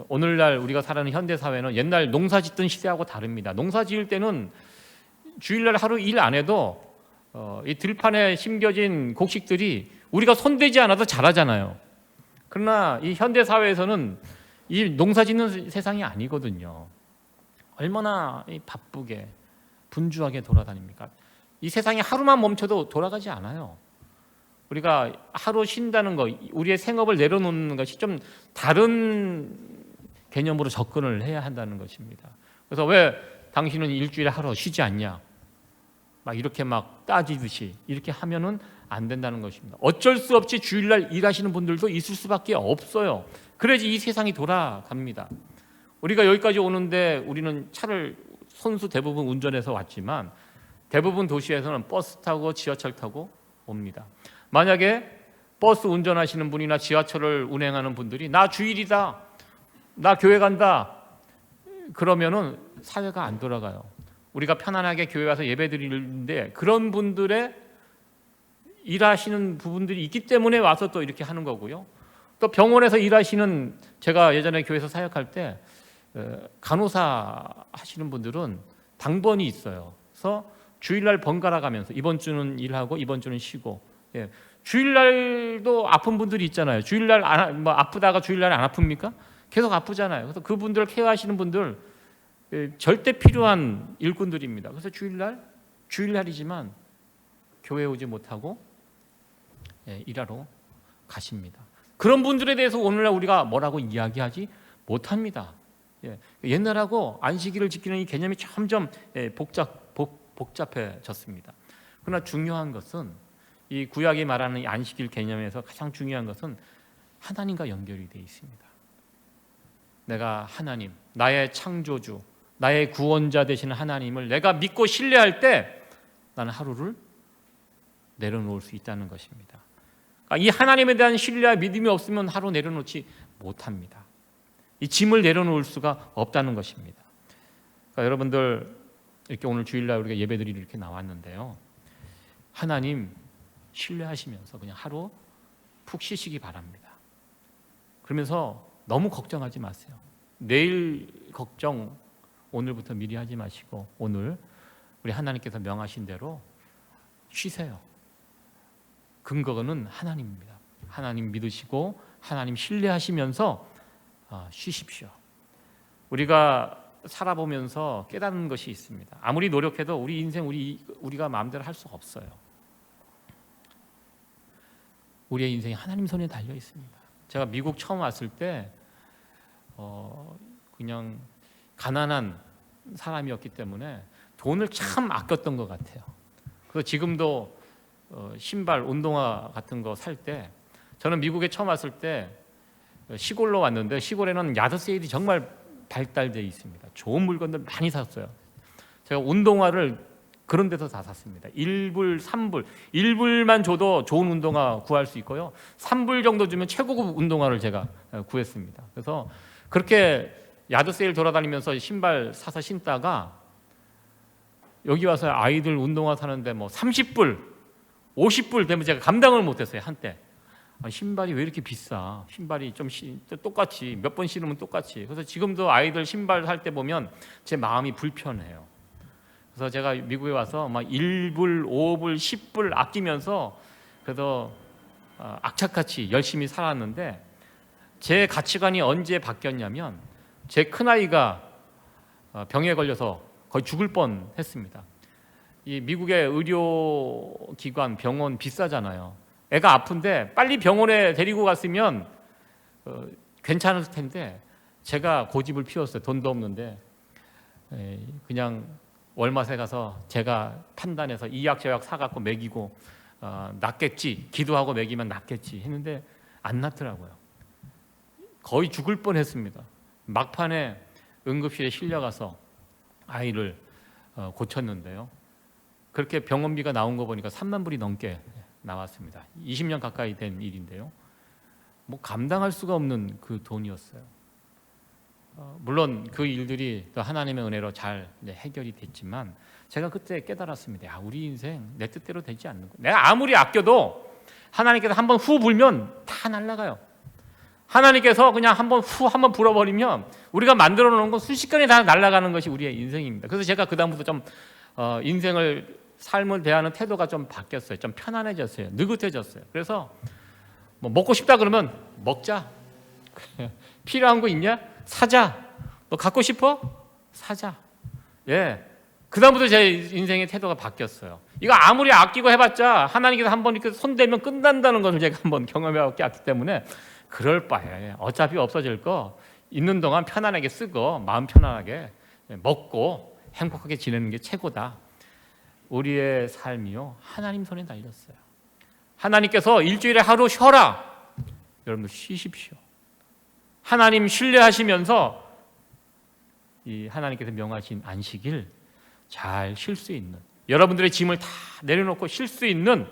오늘날 우리가 살아가는 현대 사회는 옛날 농사 짓던 시대하고 다릅니다. 농사 지을 때는 주일날 하루 일 안 해도 이 들판에 심겨진 곡식들이 우리가 손대지 않아도 자라잖아요. 그러나 이 현대 사회에서는 이 농사 짓는 세상이 아니거든요. 얼마나 바쁘게 분주하게 돌아다닙니까? 이 세상이 하루만 멈춰도 돌아가지 않아요. 우리가 하루 쉰다는 거, 우리의 생업을 내려놓는 것이 좀 다른 개념으로 접근을 해야 한다는 것입니다. 그래서 왜 당신은 일주일에 하루 쉬지 않냐? 막 이렇게 막 따지듯이 이렇게 하면은 안 된다는 것입니다. 어쩔 수 없이 주일날 일하시는 분들도 있을 수밖에 없어요. 그래야지 이 세상이 돌아갑니다. 우리가 여기까지 오는데 우리는 차를 손수 대부분 운전해서 왔지만 대부분 도시에서는 버스 타고 지하철 타고 옵니다. 만약에 버스 운전하시는 분이나 지하철을 운행하는 분들이 나 주일이다, 나 교회 간다, 그러면은 사회가 안 돌아가요. 우리가 편안하게 교회 와서 예배드리는데 그런 분들의 일하시는 부분들이 있기 때문에 와서 또 이렇게 하는 거고요. 또 병원에서 일하시는, 제가 예전에 교회에서 사역할 때 간호사 하시는 분들은 당번이 있어요. 그래서 주일날 번갈아 가면서 이번 주는 일하고 이번 주는 쉬고, 주일날도 아픈 분들이 있잖아요. 주일날 아프다가 주일날 안 아픕니까? 계속 아프잖아요. 그래서 그분들을 케어하시는 분들 절대 필요한 일꾼들입니다. 그래서 주일날이지만 교회에 오지 못하고 일하러 가십니다. 그런 분들에 대해서 오늘날 우리가 뭐라고 이야기하지 못합니다. 옛날하고 안식일을 지키는 이 개념이 점점 복잡해졌습니다. 그러나 중요한 것은, 이 구약이 말하는 이 안식일 개념에서 가장 중요한 것은 하나님과 연결이 되어 있습니다. 내가 하나님, 나의 창조주, 나의 구원자 되시는 하나님을 내가 믿고 신뢰할 때 나는 하루를 내려놓을 수 있다는 것입니다. 이 하나님에 대한 신뢰와 믿음이 없으면 하루 내려놓지 못합니다. 이 짐을 내려놓을 수가 없다는 것입니다. 그러니까 여러분들 이렇게 오늘 주일날 우리가 예배드리러 이렇게 나왔는데요, 하나님 신뢰하시면서 그냥 하루 푹 쉬시기 바랍니다. 그러면서 너무 걱정하지 마세요. 내일 걱정 오늘부터 미리 하지 마시고 오늘 우리 하나님께서 명하신 대로 쉬세요. 근거는 하나님입니다. 하나님 믿으시고 하나님 신뢰하시면서 쉬십시오. 우리가 살아보면서 깨닫는 것이 있습니다. 아무리 노력해도 우리 인생 우리가 마음대로 할 수 없어요. 우리의 인생이 하나님 손에 달려 있습니다. 제가 미국 처음 왔을 때 그냥 가난한 사람이었기 때문에 돈을 참 아꼈던 것 같아요. 그래서 지금도 신발, 운동화 같은 거 살 때, 저는 미국에 처음 왔을 때 시골로 왔는데 시골에는 야드 세일이 정말 발달되어 있습니다. 좋은 물건들 많이 샀어요. 제가 운동화를 그런 데서 다 샀습니다. 1불, 3불, 1불만 줘도 좋은 운동화 구할 수 있고요, 3불 정도 주면 최고급 운동화를 제가 구했습니다. 그래서 그렇게 야드 세일 돌아다니면서 신발 사서 신다가 여기 와서 아이들 운동화 사는데 뭐 30불, 50불 되면 제가 감당을 못했어요. 한때 신발이 왜 이렇게 비싸, 신발이 좀 똑같이 몇 번 신으면 똑같이. 그래서 지금도 아이들 신발 살 때 보면 제 마음이 불편해요. 그래서 제가 미국에 와서 막 1불, 5불, 10불 아끼면서 그래도 악착같이 열심히 살았는데, 제 가치관이 언제 바뀌었냐면 제 큰아이가 병에 걸려서 거의 죽을 뻔했습니다. 이 미국의 의료기관, 병원 비싸잖아요. 애가 아픈데 빨리 병원에 데리고 갔으면 괜찮을 텐데, 제가 고집을 피웠어요. 돈도 없는데 그냥 월마트에 가서 제가 판단해서 이 약 저 약 사갖고 먹이고 낫겠지, 기도하고 먹이면 낫겠지 했는데 안 낫더라고요. 거의 죽을 뻔했습니다. 막판에 응급실에 실려가서 아이를 고쳤는데요, 그렇게 병원비가 나온 거 보니까 3만 불이 넘게 나왔습니다. 20년 가까이 된 일인데요, 뭐 감당할 수가 없는 그 돈이었어요. 물론 그 일들이 또 하나님의 은혜로 잘 해결이 됐지만, 제가 그때 깨달았습니다. 우리 인생 내 뜻대로 되지 않는 거. 내가 아무리 아껴도 하나님께서 한번 후 불면 다 날아가요. 하나님께서 그냥 한번 불어버리면 우리가 만들어 놓은 건 순식간에 다 날아가는 것이 우리의 인생입니다. 그래서 제가 그다음부터 좀 삶을 대하는 태도가 좀 바뀌었어요. 좀 편안해졌어요. 느긋해졌어요. 그래서 뭐 먹고 싶다 그러면 먹자. 필요한 거 있냐? 사자. 너 갖고 싶어? 사자. 그다음부터 제 인생의 태도가 바뀌었어요. 이거 아무리 아끼고 해봤자 하나님께서 한번 이렇게 손대면 끝난다는 것을 제가 한번 경험해왔기 때문에, 그럴 바에 어차피 없어질 거 있는 동안 편안하게 쓰고 마음 편안하게 먹고 행복하게 지내는 게 최고다. 우리의 삶이요, 하나님 손에 달렸어요. 하나님께서 일주일에 하루 쉬어라. 여러분들 쉬십시오. 하나님 신뢰하시면서 이 하나님께서 명하신 안식일 잘 쉴 수 있는, 여러분들의 짐을 다 내려놓고 쉴 수 있는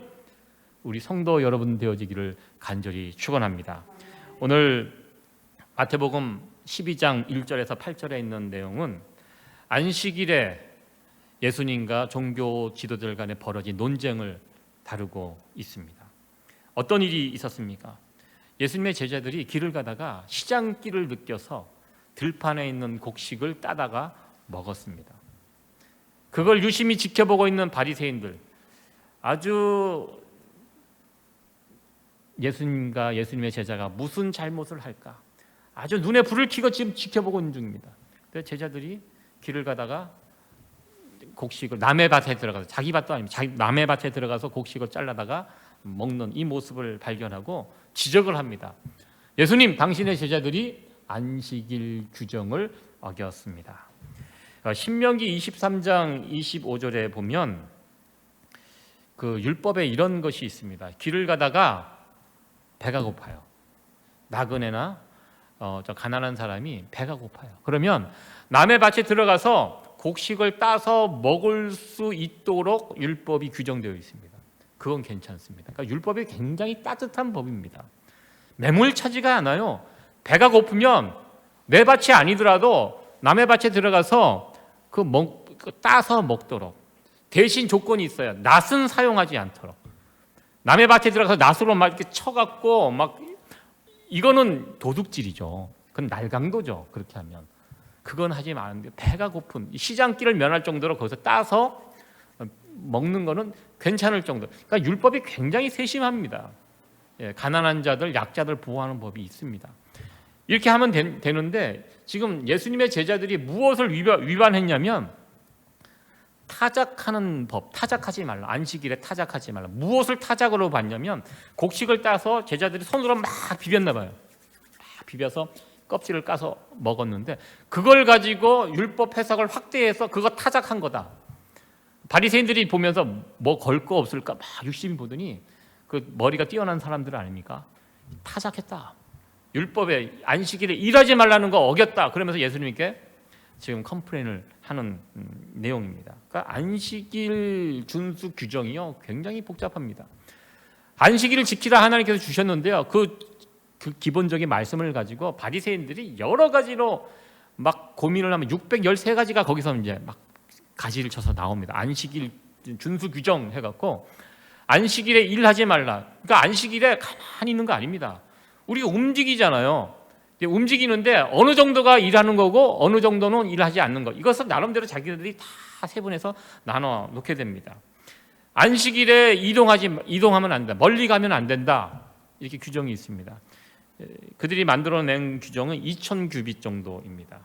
우리 성도 여러분 되어지기를 간절히 축원합니다. 오늘 마태복음 12장 1절에서 8절에 있는 내용은 안식일에 예수님과 종교 지도자들 간에 벌어진 논쟁을 다루고 있습니다. 어떤 일이 있었습니까? 예수님의 제자들이 길을 가다가 시장길을 느껴서 들판에 있는 곡식을 따다가 먹었습니다. 그걸 유심히 지켜보고 있는 바리새인들, 아주 예수님과 예수님의 제자가 무슨 잘못을 할까 아주 눈에 불을 켜고 지금 지켜보고 있는 중입니다. 그래서 제자들이 길을 가다가 곡식을 남의 밭에 들어가서, 자기 밭도 아니고 남의 밭에 들어가서 곡식을 잘라다가 먹는 이 모습을 발견하고 지적을 합니다. 예수님, 당신의 제자들이 안식일 규정을 어겼습니다. 신명기 23장 25절에 보면 그 율법에 이런 것이 있습니다. 길을 가다가 배가 고파요. 나그네나 저 가난한 사람이 배가 고파요. 그러면 남의 밭에 들어가서 곡식을 따서 먹을 수 있도록 율법이 규정되어 있습니다. 그건 괜찮습니다. 그러니까 율법이 굉장히 따뜻한 법입니다. 매몰차지가 않아요. 배가 고프면 내 밭이 아니더라도 남의 밭에 들어가서 따서 먹도록 대신 조건이 있어요. 낫은 사용하지 않도록. 남의 밭에 들어가서 낫으로 막 이렇게 쳐갖고 막 이거는 도둑질이죠. 그건 날강도죠. 그렇게 하면 그건 하지 마는데 배가 고픈 시장길을 면할 정도로 거기서 따서 먹는 거는 괜찮을 정도. 그러니까 율법이 굉장히 세심합니다. 가난한 자들, 약자들 보호하는 법이 있습니다. 이렇게 하면 되는데 지금 예수님의 제자들이 무엇을 위반했냐면 타작하는 법, 타작하지 말라. 안식일에 타작하지 말라. 무엇을 타작으로 봤냐면 곡식을 따서 제자들이 손으로 막 비볐나 봐요. 막 비벼서 껍질을 까서 먹었는데 그걸 가지고 율법 해석을 확대해서 그거 타작한 거다. 바리새인들이 보면서 뭐 걸 거 없을까 막 유심히 보더니 그 머리가 뛰어난 사람들 아닙니까? 타작했다. 율법에 안식일에 일하지 말라는 거 어겼다. 그러면서 예수님께 지금 컴플레인을 하는 내용입니다. 그러니까 안식일 준수 규정이요 굉장히 복잡합니다. 안식일을 지키라 하나님께서 주셨는데요. 그 기본적인 말씀을 가지고 바리새인들이 여러 가지로 막 고민을 하면 613가지가 거기서 이제 막 가지를 쳐서 나옵니다. 안식일 준수 규정 해갖고 안식일에 일하지 말라. 그러니까 안식일에 가만히 있는 거 아닙니다. 우리가 움직이잖아요. 움직이는데 어느 정도가 일하는 거고 어느 정도는 일하지 않는 거. 이것은 나름대로 자기들이 다 세분해서 나눠 놓게 됩니다. 안식일에 이동하면 안 된다. 멀리 가면 안 된다. 이렇게 규정이 있습니다. 그들이 만들어낸 규정은 2000규빗 정도입니다.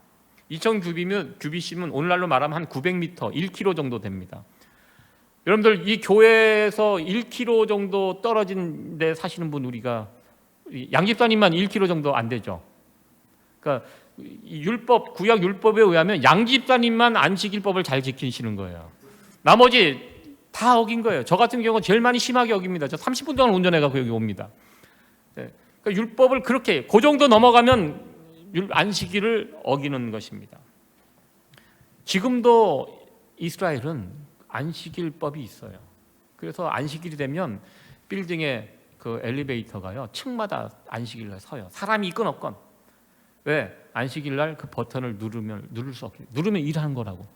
2000규빗이면 오늘날로 말하면 한 900m, 1km 정도 됩니다. 여러분들 이 교회에서 1km 정도 떨어진 데 사시는 분 우리가 양집사님만 1km 정도 안 되죠. 그러니까 율법, 구약 율법에 의하면 양집사님만 안식일법을 잘 지키시는 거예요. 나머지 다 어긴 거예요. 저 같은 경우 제일 많이 심하게 어깁니다. 저 30분 동안 운전해가지고 여기 옵니다. 그러니까 율법을 그렇게 그 정도 넘어가면 안식일을 어기는 것입니다. 지금도 이스라엘은 안식일법이 있어요. 그래서 안식일이 되면 빌딩에 그 엘리베이터가요 층마다 안식일날 서요. 사람이 있건 없건. 왜? 안식일날 그 버튼을 누를 수 없게. 누르면 일하는 거라고.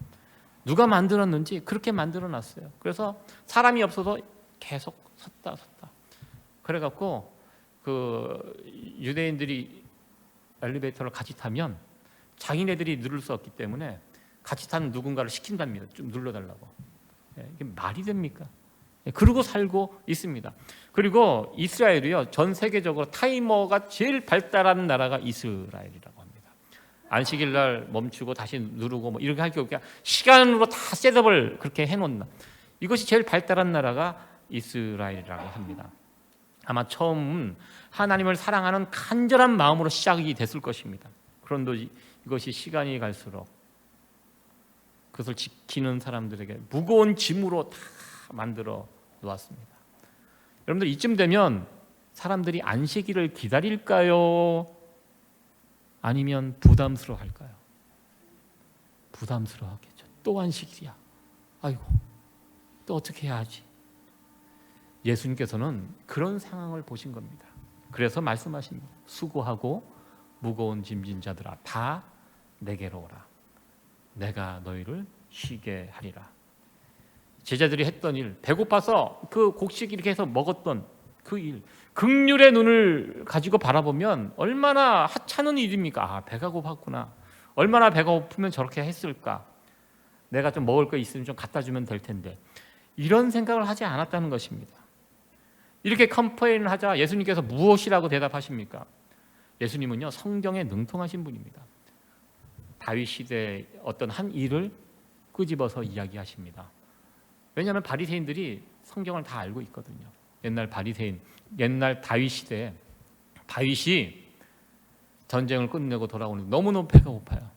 누가 만들었는지 그렇게 만들어놨어요. 그래서 사람이 없어서 계속 섰다. 그래갖고 그 유대인들이 엘리베이터를 같이 타면 자기네들이 누를 수 없기 때문에 같이 타는 누군가를 시킨답니다. 좀 눌러달라고. 이게 말이 됩니까? 그러고 살고 있습니다. 그리고 이스라엘이요 전 세계적으로 타이머가 제일 발달한 나라가 이스라엘이라고 합니다. 안식일 날 멈추고 다시 누르고 뭐 이렇게 할 게 없게 시간으로 다 셋업을 그렇게 해놓는 이것이 제일 발달한 나라가 이스라엘이라고 합니다. 아마 처음 하나님을 사랑하는 간절한 마음으로 시작이 됐을 것입니다. 그런데 이것이 시간이 갈수록 그것을 지키는 사람들에게 무거운 짐으로 다 만들어 놓았습니다. 여러분들 이쯤 되면 사람들이 안식일을 기다릴까요? 아니면 부담스러워할까요? 부담스러워하겠죠. 또 안식일이야. 아이고, 또 어떻게 해야 하지? 예수님께서는 그런 상황을 보신 겁니다. 그래서 말씀하십니다. 수고하고 무거운 짐진 자들아 다 내게로 오라. 내가 너희를 쉬게 하리라. 제자들이 했던 일, 배고파서 그 곡식 이렇게 해서 먹었던 그 일, 긍휼의 눈을 가지고 바라보면 얼마나 하찮은 일입니까? 아, 배가 고팠구나. 얼마나 배가 고프면 저렇게 했을까? 내가 좀 먹을 거 있으면 좀 갖다 주면 될 텐데. 이런 생각을 하지 않았다는 것입니다. 이렇게 컴플레인을 하자 예수님께서 무엇이라고 대답하십니까? 예수님은요, 성경에 능통하신 분입니다. 다윗 시대의 어떤 한 일을 끄집어서 이야기하십니다. 왜냐하면 바리새인들이 성경을 다 알고 있거든요. 옛날 바리새인, 옛날 다윗 시대에 다윗이 전쟁을 끝내고 돌아오는 너무너무 배가 고파요.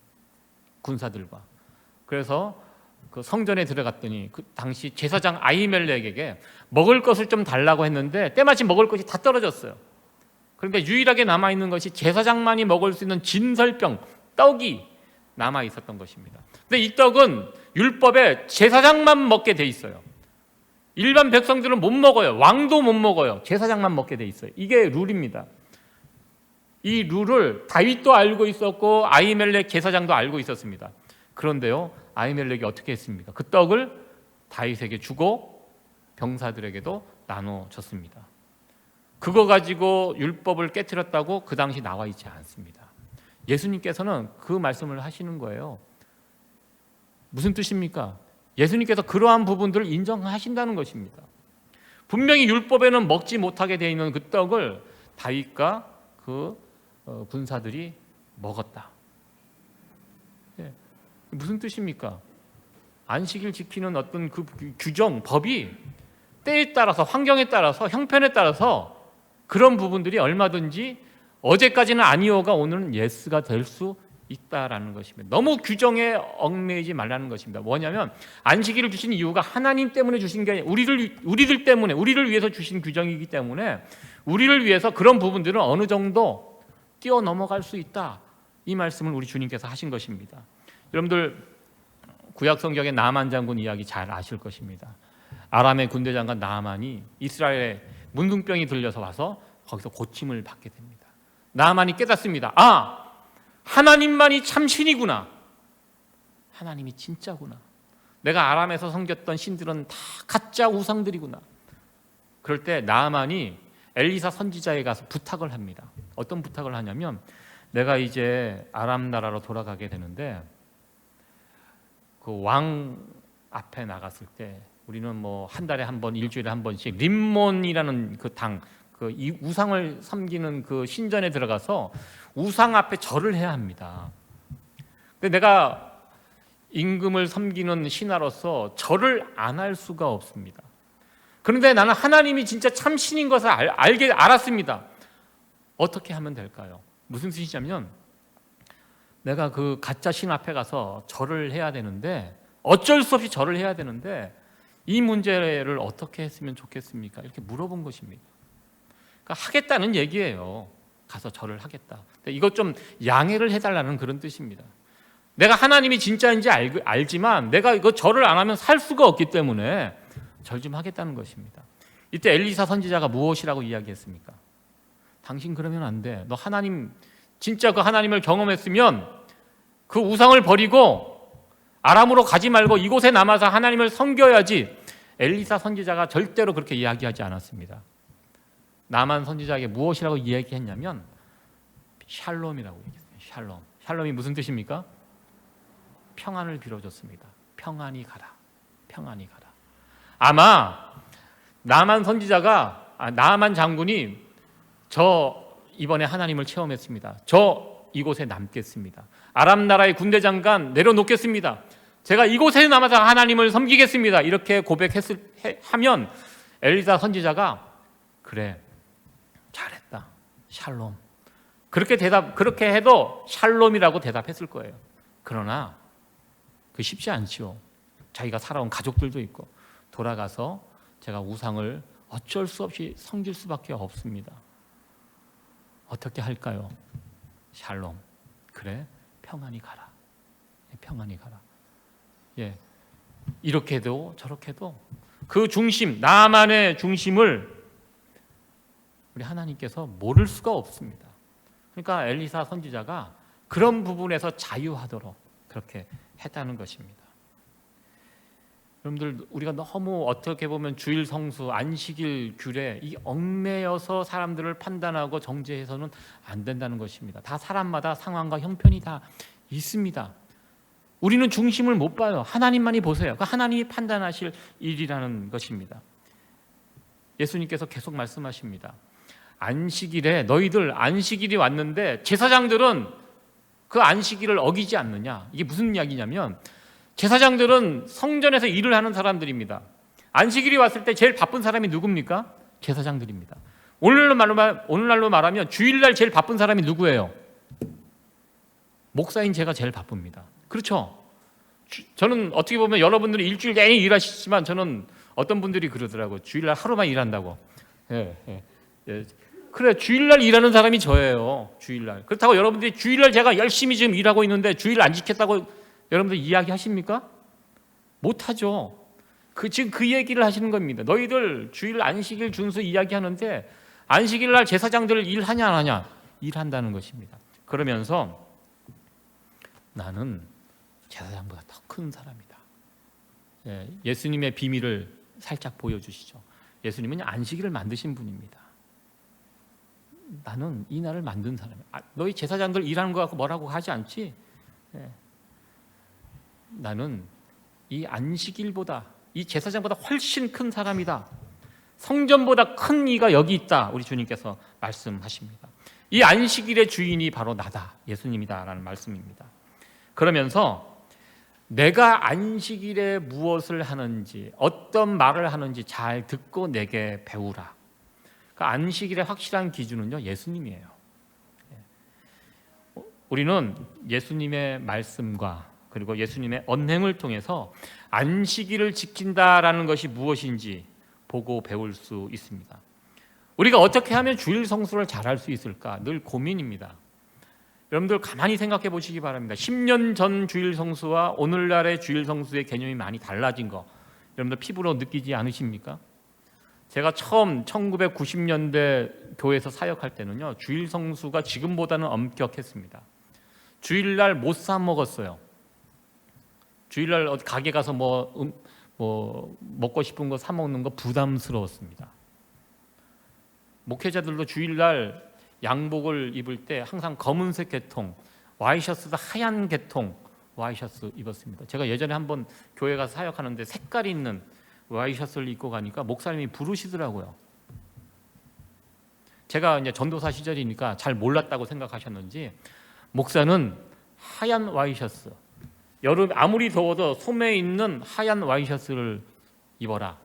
군사들과. 그래서 그 성전에 들어갔더니 그 당시 제사장 아히멜렉에게 먹을 것을 좀 달라고 했는데 때마침 먹을 것이 다 떨어졌어요. 그런데 유일하게 남아있는 것이 제사장만이 먹을 수 있는 진설병, 떡이 남아있었던 것입니다. 근데 이 떡은 율법에 제사장만 먹게 돼 있어요. 일반 백성들은 못 먹어요. 왕도 못 먹어요. 제사장만 먹게 돼 있어요. 이게 룰입니다. 이 룰을 다윗도 알고 있었고 아히멜렉 제사장도 알고 있었습니다. 그런데요, 아히멜렉이 어떻게 했습니까? 그 떡을 다윗에게 주고 병사들에게도 나눠줬습니다. 그거 가지고 율법을 깨트렸다고 그 당시 나와 있지 않습니다. 예수님께서는 그 말씀을 하시는 거예요. 무슨 뜻입니까? 예수님께서 그러한 부분들을 인정하신다는 것입니다. 분명히 율법에는 먹지 못하게 되어 있는 그 떡을 다윗과 그 군사들이 먹었다. 예. 무슨 뜻입니까? 안식일 지키는 어떤 그 규정, 법이 때에 따라서, 환경에 따라서, 형편에 따라서 그런 부분들이 얼마든지 어제까지는 아니오가 오늘은 예스가 될 수 있다라는 것입니다. 너무 규정에 얽매이지 말라는 것입니다. 뭐냐면 안식일을 주신 이유가 하나님 때문에 주신 게 아니라 우리들 때문에, 우리를 위해서 주신 규정이기 때문에 우리를 위해서 그런 부분들은 어느 정도 뛰어넘어갈 수 있다. 이 말씀을 우리 주님께서 하신 것입니다. 여러분들 구약 성경의 나만 장군 이야기 잘 아실 것입니다. 아람의 군대 장관 나만이 이스라엘에 문둥병이 들려서 와서 거기서 고침을 받게 됩니다. 나만이 깨닫습니다. 아, 하나님만이 참 신이구나. 하나님이 진짜구나. 내가 아람에서 섬겼던 신들은 다 가짜 우상들이구나. 그럴 때 나만이 엘리사 선지자에 가서 부탁을 합니다. 어떤 부탁을 하냐면 내가 이제 아람 나라로 돌아가게 되는데 그 왕 앞에 나갔을 때 우리는 뭐 한 달에 한 번, 일주일에 한 번씩 림몬이라는 그 당, 그 이 우상을 섬기는 그 신전에 들어가서 우상 앞에 절을 해야 합니다. 근데 내가 임금을 섬기는 신하로서 절을 안 할 수가 없습니다. 그런데 나는 하나님이 진짜 참 신인 것을 알았습니다. 어떻게 하면 될까요? 무슨 뜻이냐면 내가 그 가짜 신 앞에 가서 절을 해야 되는데 어쩔 수 없이 절을 해야 되는데 이 문제를 어떻게 했으면 좋겠습니까? 이렇게 물어본 것입니다. 그러니까 하겠다는 얘기예요. 가서 절을 하겠다. 이것 좀 양해를 해달라는 그런 뜻입니다. 내가 하나님이 진짜인지 알지만 내가 이거 절을 안 하면 살 수가 없기 때문에 절 좀 하겠다는 것입니다. 이때 엘리사 선지자가 무엇이라고 이야기했습니까? 당신 그러면 안 돼. 너 하나님 진짜 그 하나님을 경험했으면 그 우상을 버리고 아람으로 가지 말고 이곳에 남아서 하나님을 섬겨야지. 엘리사 선지자가 절대로 그렇게 이야기하지 않았습니다. 나만 선지자에게 무엇이라고 이야기했냐면 샬롬이라고 얘기했어요. 샬롬. 샬롬이 무슨 뜻입니까? 평안을 빌어줬습니다. 평안히 가라. 평안히 가라. 아마 나만 선지자가 나만 장군이 저 이번에 하나님을 체험했습니다. 저 이곳에 남겠습니다. 아람 나라의 군대 장관 내려놓겠습니다. 제가 이곳에 남아서 하나님을 섬기겠습니다. 이렇게 고백하면 엘리사 선지자가 그래 잘했다. 샬롬. 그렇게 해도 샬롬이라고 대답했을 거예요. 그러나 그 쉽지 않죠. 자기가 살아온 가족들도 있고 돌아가서 제가 우상을 어쩔 수 없이 섬길 수밖에 없습니다. 어떻게 할까요? 샬롬. 그래 평안히 가라. 평안히 가라. 예, 이렇게도 저렇게도 그 중심, 나만의 중심을 우리 하나님께서 모를 수가 없습니다. 그러니까 엘리사 선지자가 그런 부분에서 자유하도록 그렇게 했다는 것입니다. 여러분들, 우리가 너무 어떻게 보면 주일 성수, 안식일 규례 이 얽매여서 사람들을 판단하고 정죄해서는 안 된다는 것입니다. 다 사람마다 상황과 형편이 다 있습니다. 우리는 중심을 못 봐요. 하나님만이 보세요. 그 하나님이 판단하실 일이라는 것입니다. 예수님께서 계속 말씀하십니다. 안식일에 너희들 안식일이 왔는데 제사장들은 그 안식일을 어기지 않느냐. 이게 무슨 이야기냐면 제사장들은 성전에서 일을 하는 사람들입니다. 안식일이 왔을 때 제일 바쁜 사람이 누굽니까? 제사장들입니다. 오늘날로 말하면 주일날 제일 바쁜 사람이 누구예요? 목사인 제가 제일 바쁩니다. 그렇죠? 저는 어떻게 보면 여러분들이 일주일 내내 일하시지만 저는 어떤 분들이 그러더라고요. 주일날 하루만 일한다고. 그래, 주일날 일하는 사람이 저예요. 주일날. 그렇다고 여러분들이 주일날 제가 열심히 지금 일하고 있는데 주일 안 지켰다고 여러분들 이야기하십니까? 못하죠. 지금 그 얘기를 하시는 겁니다. 너희들 주일 안식일 준수 이야기하는데 안식일 날 제사장들 일하냐 안 하냐? 일한다는 것입니다. 그러면서 나는 제사장보다 더 큰 사람이다. 예수님의 비밀을 살짝 보여주시죠. 예수님은 안식일을 만드신 분입니다. 나는 이 날을 만든 사람이야. 너희 제사장들 일하는 거 갖고 뭐라고 하지 않지? 나는 이 안식일보다, 이 제사장보다 훨씬 큰 사람이다. 성전보다 큰 이가 여기 있다. 우리 주님께서 말씀하십니다. 이 안식일의 주인이 바로 나다. 예수님이다라는 말씀입니다. 그러면서 내가 안식일에 무엇을 하는지, 어떤 말을 하는지 잘 듣고 내게 배우라. 그러니까 안식일의 확실한 기준은요, 예수님이에요. 우리는 예수님의 말씀과 그리고 예수님의 언행을 통해서 안식일을 지킨다라는 것이 무엇인지 보고 배울 수 있습니다. 우리가 어떻게 하면 주일 성수를 잘할 수 있을까? 늘 고민입니다. 여러분들 가만히 생각해 보시기 바랍니다. 10년 전 주일 성수와 오늘날의 주일 성수의 개념이 많이 달라진 거 여러분들 피부로 느끼지 않으십니까? 제가 처음 1990년대 교회에서 사역할 때는요, 주일 성수가 지금보다는 엄격했습니다. 주일날 못 사 먹었어요. 주일날 어디 가게 가서 뭐 먹고 싶은 거 사 먹는 거 부담스러웠습니다. 목회자들도 주일날 양복을 입을 때 항상 검은색 계통, 와이셔츠도 하얀 계통 와이셔츠 입었습니다. 제가 예전에 한번 교회 가서 사역하는데 색깔 있는 와이셔츠를 입고 가니까 목사님이 부르시더라고요. 제가 이제 전도사 시절이니까 잘 몰랐다고 생각하셨는지 목사는 하얀 와이셔츠, 여름 아무리 더워도 소매 있는 하얀 와이셔츠를 입어라.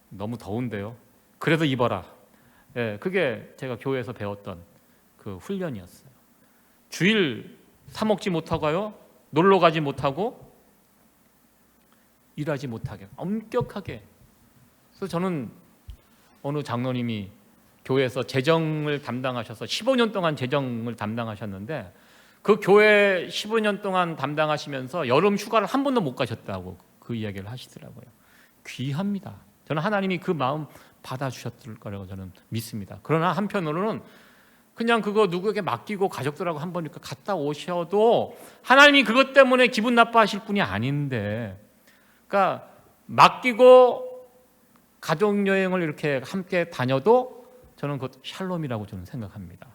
너무 더운데요. 그래도 입어라. 그게 제가 교회에서 배웠던 그 훈련이었어요. 주일 사 먹지 못하고요, 놀러 가지 못하고 일하지 못하게 엄격하게. 그래서 저는 어느 장로님이 교회에서 재정을 담당하셔서 15년 동안 재정을 담당하셨는데 그 교회 15년 동안 담당하시면서 여름 휴가를 한 번도 못 가셨다고 그 이야기를 하시더라고요. 귀합니다. 저는 하나님이 그 마음 받아주셨을 거라고 저는 믿습니다. 그러나 한편으로는 그냥 그거 누구에게 맡기고 가족들하고 한 번 이렇게 갔다 오셔도 하나님이 그것 때문에 기분 나빠하실 분이 아닌데, 그러니까 맡기고 가족여행을 이렇게 함께 다녀도 저는 그것 샬롬이라고 저는 생각합니다.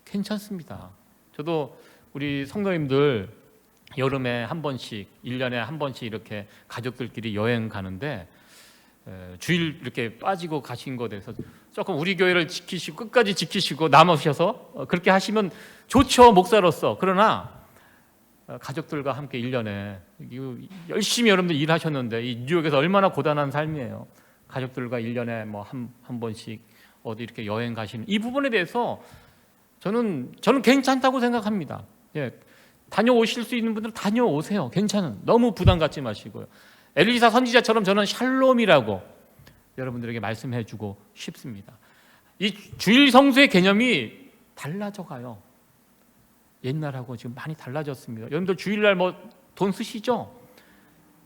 괜찮습니다. 저도 우리 성도님들 여름에 한 번씩, 1년에 한 번씩 이렇게 가족들끼리 여행 가는데 주일 이렇게 빠지고 가신 것에 대해서 조금 우리 교회를 지키시고 끝까지 지키시고 남으셔서 그렇게 하시면 좋죠, 목사로서. 그러나 가족들과 함께 1년에 열심히 여러분들 일하셨는데 이 뉴욕에서 얼마나 고단한 삶이에요. 가족들과 1년에 뭐 한 번씩 어디 이렇게 여행 가시는 이 부분에 대해서 저는 괜찮다고 생각합니다. 다녀오실 수 있는 분들은 다녀오세요. 괜찮은. 너무 부담 갖지 마시고요. 엘리사 선지자처럼 저는 샬롬이라고 여러분들에게 말씀해주고 싶습니다. 이 주일 성수의 개념이 달라져 가요. 옛날하고 지금 많이 달라졌습니다. 여러분들 주일날 뭐 돈 쓰시죠?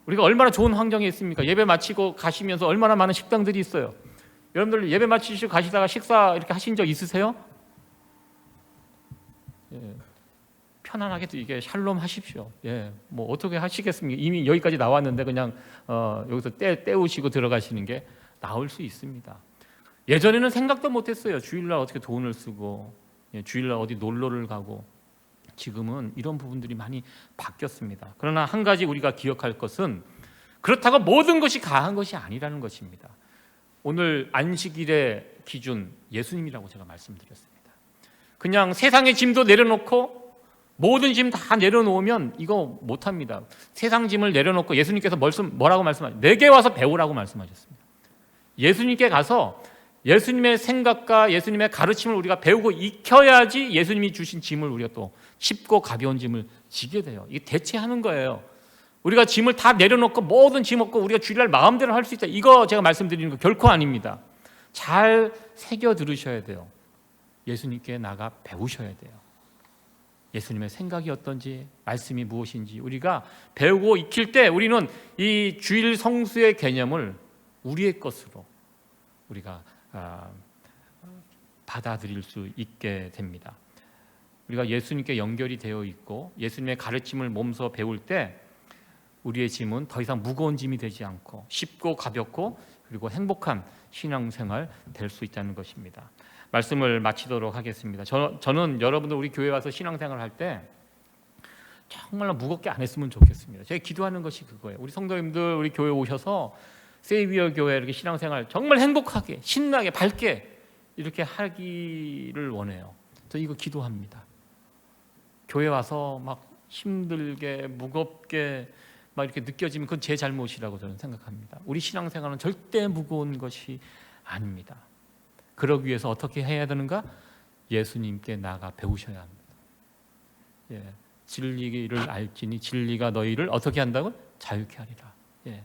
우리가 얼마나 좋은 환경에 있습니까? 예배 마치고 가시면서 얼마나 많은 식당들이 있어요. 여러분들 예배 마치시고 가시다가 식사 이렇게 하신 적 있으세요? 예. 편안하게 이게 샬롬 하십시오. 예, 뭐 어떻게 하시겠습니까? 이미 여기까지 나왔는데 그냥 여기서 때우시고 들어가시는 게 나을 수 있습니다. 예전에는 생각도 못했어요. 주일날 어떻게 돈을 쓰고, 주일날 어디 놀러를 가고. 지금은 이런 부분들이 많이 바뀌었습니다. 그러나 한 가지 우리가 기억할 것은 그렇다고 모든 것이 가한 것이 아니라는 것입니다. 오늘 안식일의 기준 예수님이라고 제가 말씀드렸습니다. 그냥 세상의 짐도 내려놓고 모든 짐 다 내려놓으면 이거 못합니다. 세상 짐을 내려놓고 예수님께서 뭐라고 말씀하셨어요? 내게 와서 배우라고 말씀하셨습니다. 예수님께 가서 예수님의 생각과 예수님의 가르침을 우리가 배우고 익혀야지 예수님이 주신 짐을 우리가 또 쉽고 가벼운 짐을 지게 돼요. 이게 대체하는 거예요. 우리가 짐을 다 내려놓고 모든 짐 없고 우리가 주일날 마음대로 할 수 있다. 이거 제가 말씀드리는 거 결코 아닙니다. 잘 새겨 들으셔야 돼요. 예수님께 나가 배우셔야 돼요. 예수님의 생각이 어떤지, 말씀이 무엇인지 우리가 배우고 익힐 때 우리는 이 주일 성수의 개념을 우리의 것으로 우리가 받아들일 수 있게 됩니다. 우리가 예수님께 연결이 되어 있고 예수님의 가르침을 몸소 배울 때 우리의 짐은 더 이상 무거운 짐이 되지 않고 쉽고 가볍고 그리고 행복한 신앙생활 될 수 있다는 것입니다. 말씀을 마치도록 하겠습니다. 저는 여러분들 우리 교회 와서 신앙생활 할 때 정말로 무겁게 안 했으면 좋겠습니다. 제가 기도하는 것이 그거예요. 우리 성도님들 우리 교회 오셔서 세이비어 교회 이렇게 신앙생활 정말 행복하게 신나게 밝게 이렇게 하기를 원해요. 저 이거 기도합니다. 교회 와서 막 힘들게 무겁게 막 이렇게 느껴지면 그건 제 잘못이라고 저는 생각합니다. 우리 신앙생활은 절대 무거운 것이 아닙니다. 그러기 위해서 어떻게 해야 되는가? 예수님께 나가 배우셔야 합니다. 예, 진리를 알지니 진리가 너희를 어떻게 한다고? 자유케 하리라. 예.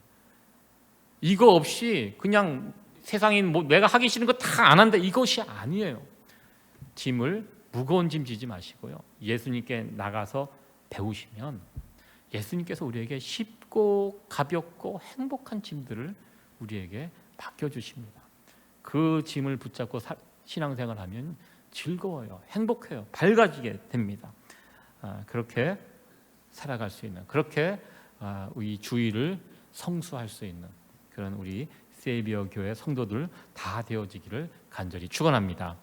이거 없이 그냥 세상인 내가 하기 싫은 거 다 안 한다 이것이 아니에요. 짐을 무거운 짐 지지 마시고요. 예수님께 나가서 배우시면 예수님께서 우리에게 쉽고 가볍고 행복한 짐들을 우리에게 맡겨주십니다. 그 짐을 붙잡고 신앙생활하면 즐거워요. 행복해요. 밝아지게 됩니다. 그렇게 살아갈 수 있는 그렇게 이 주일을 성수할 수 있는 그런 우리 세이비어 교회 성도들 다 되어지기를 간절히 축원합니다.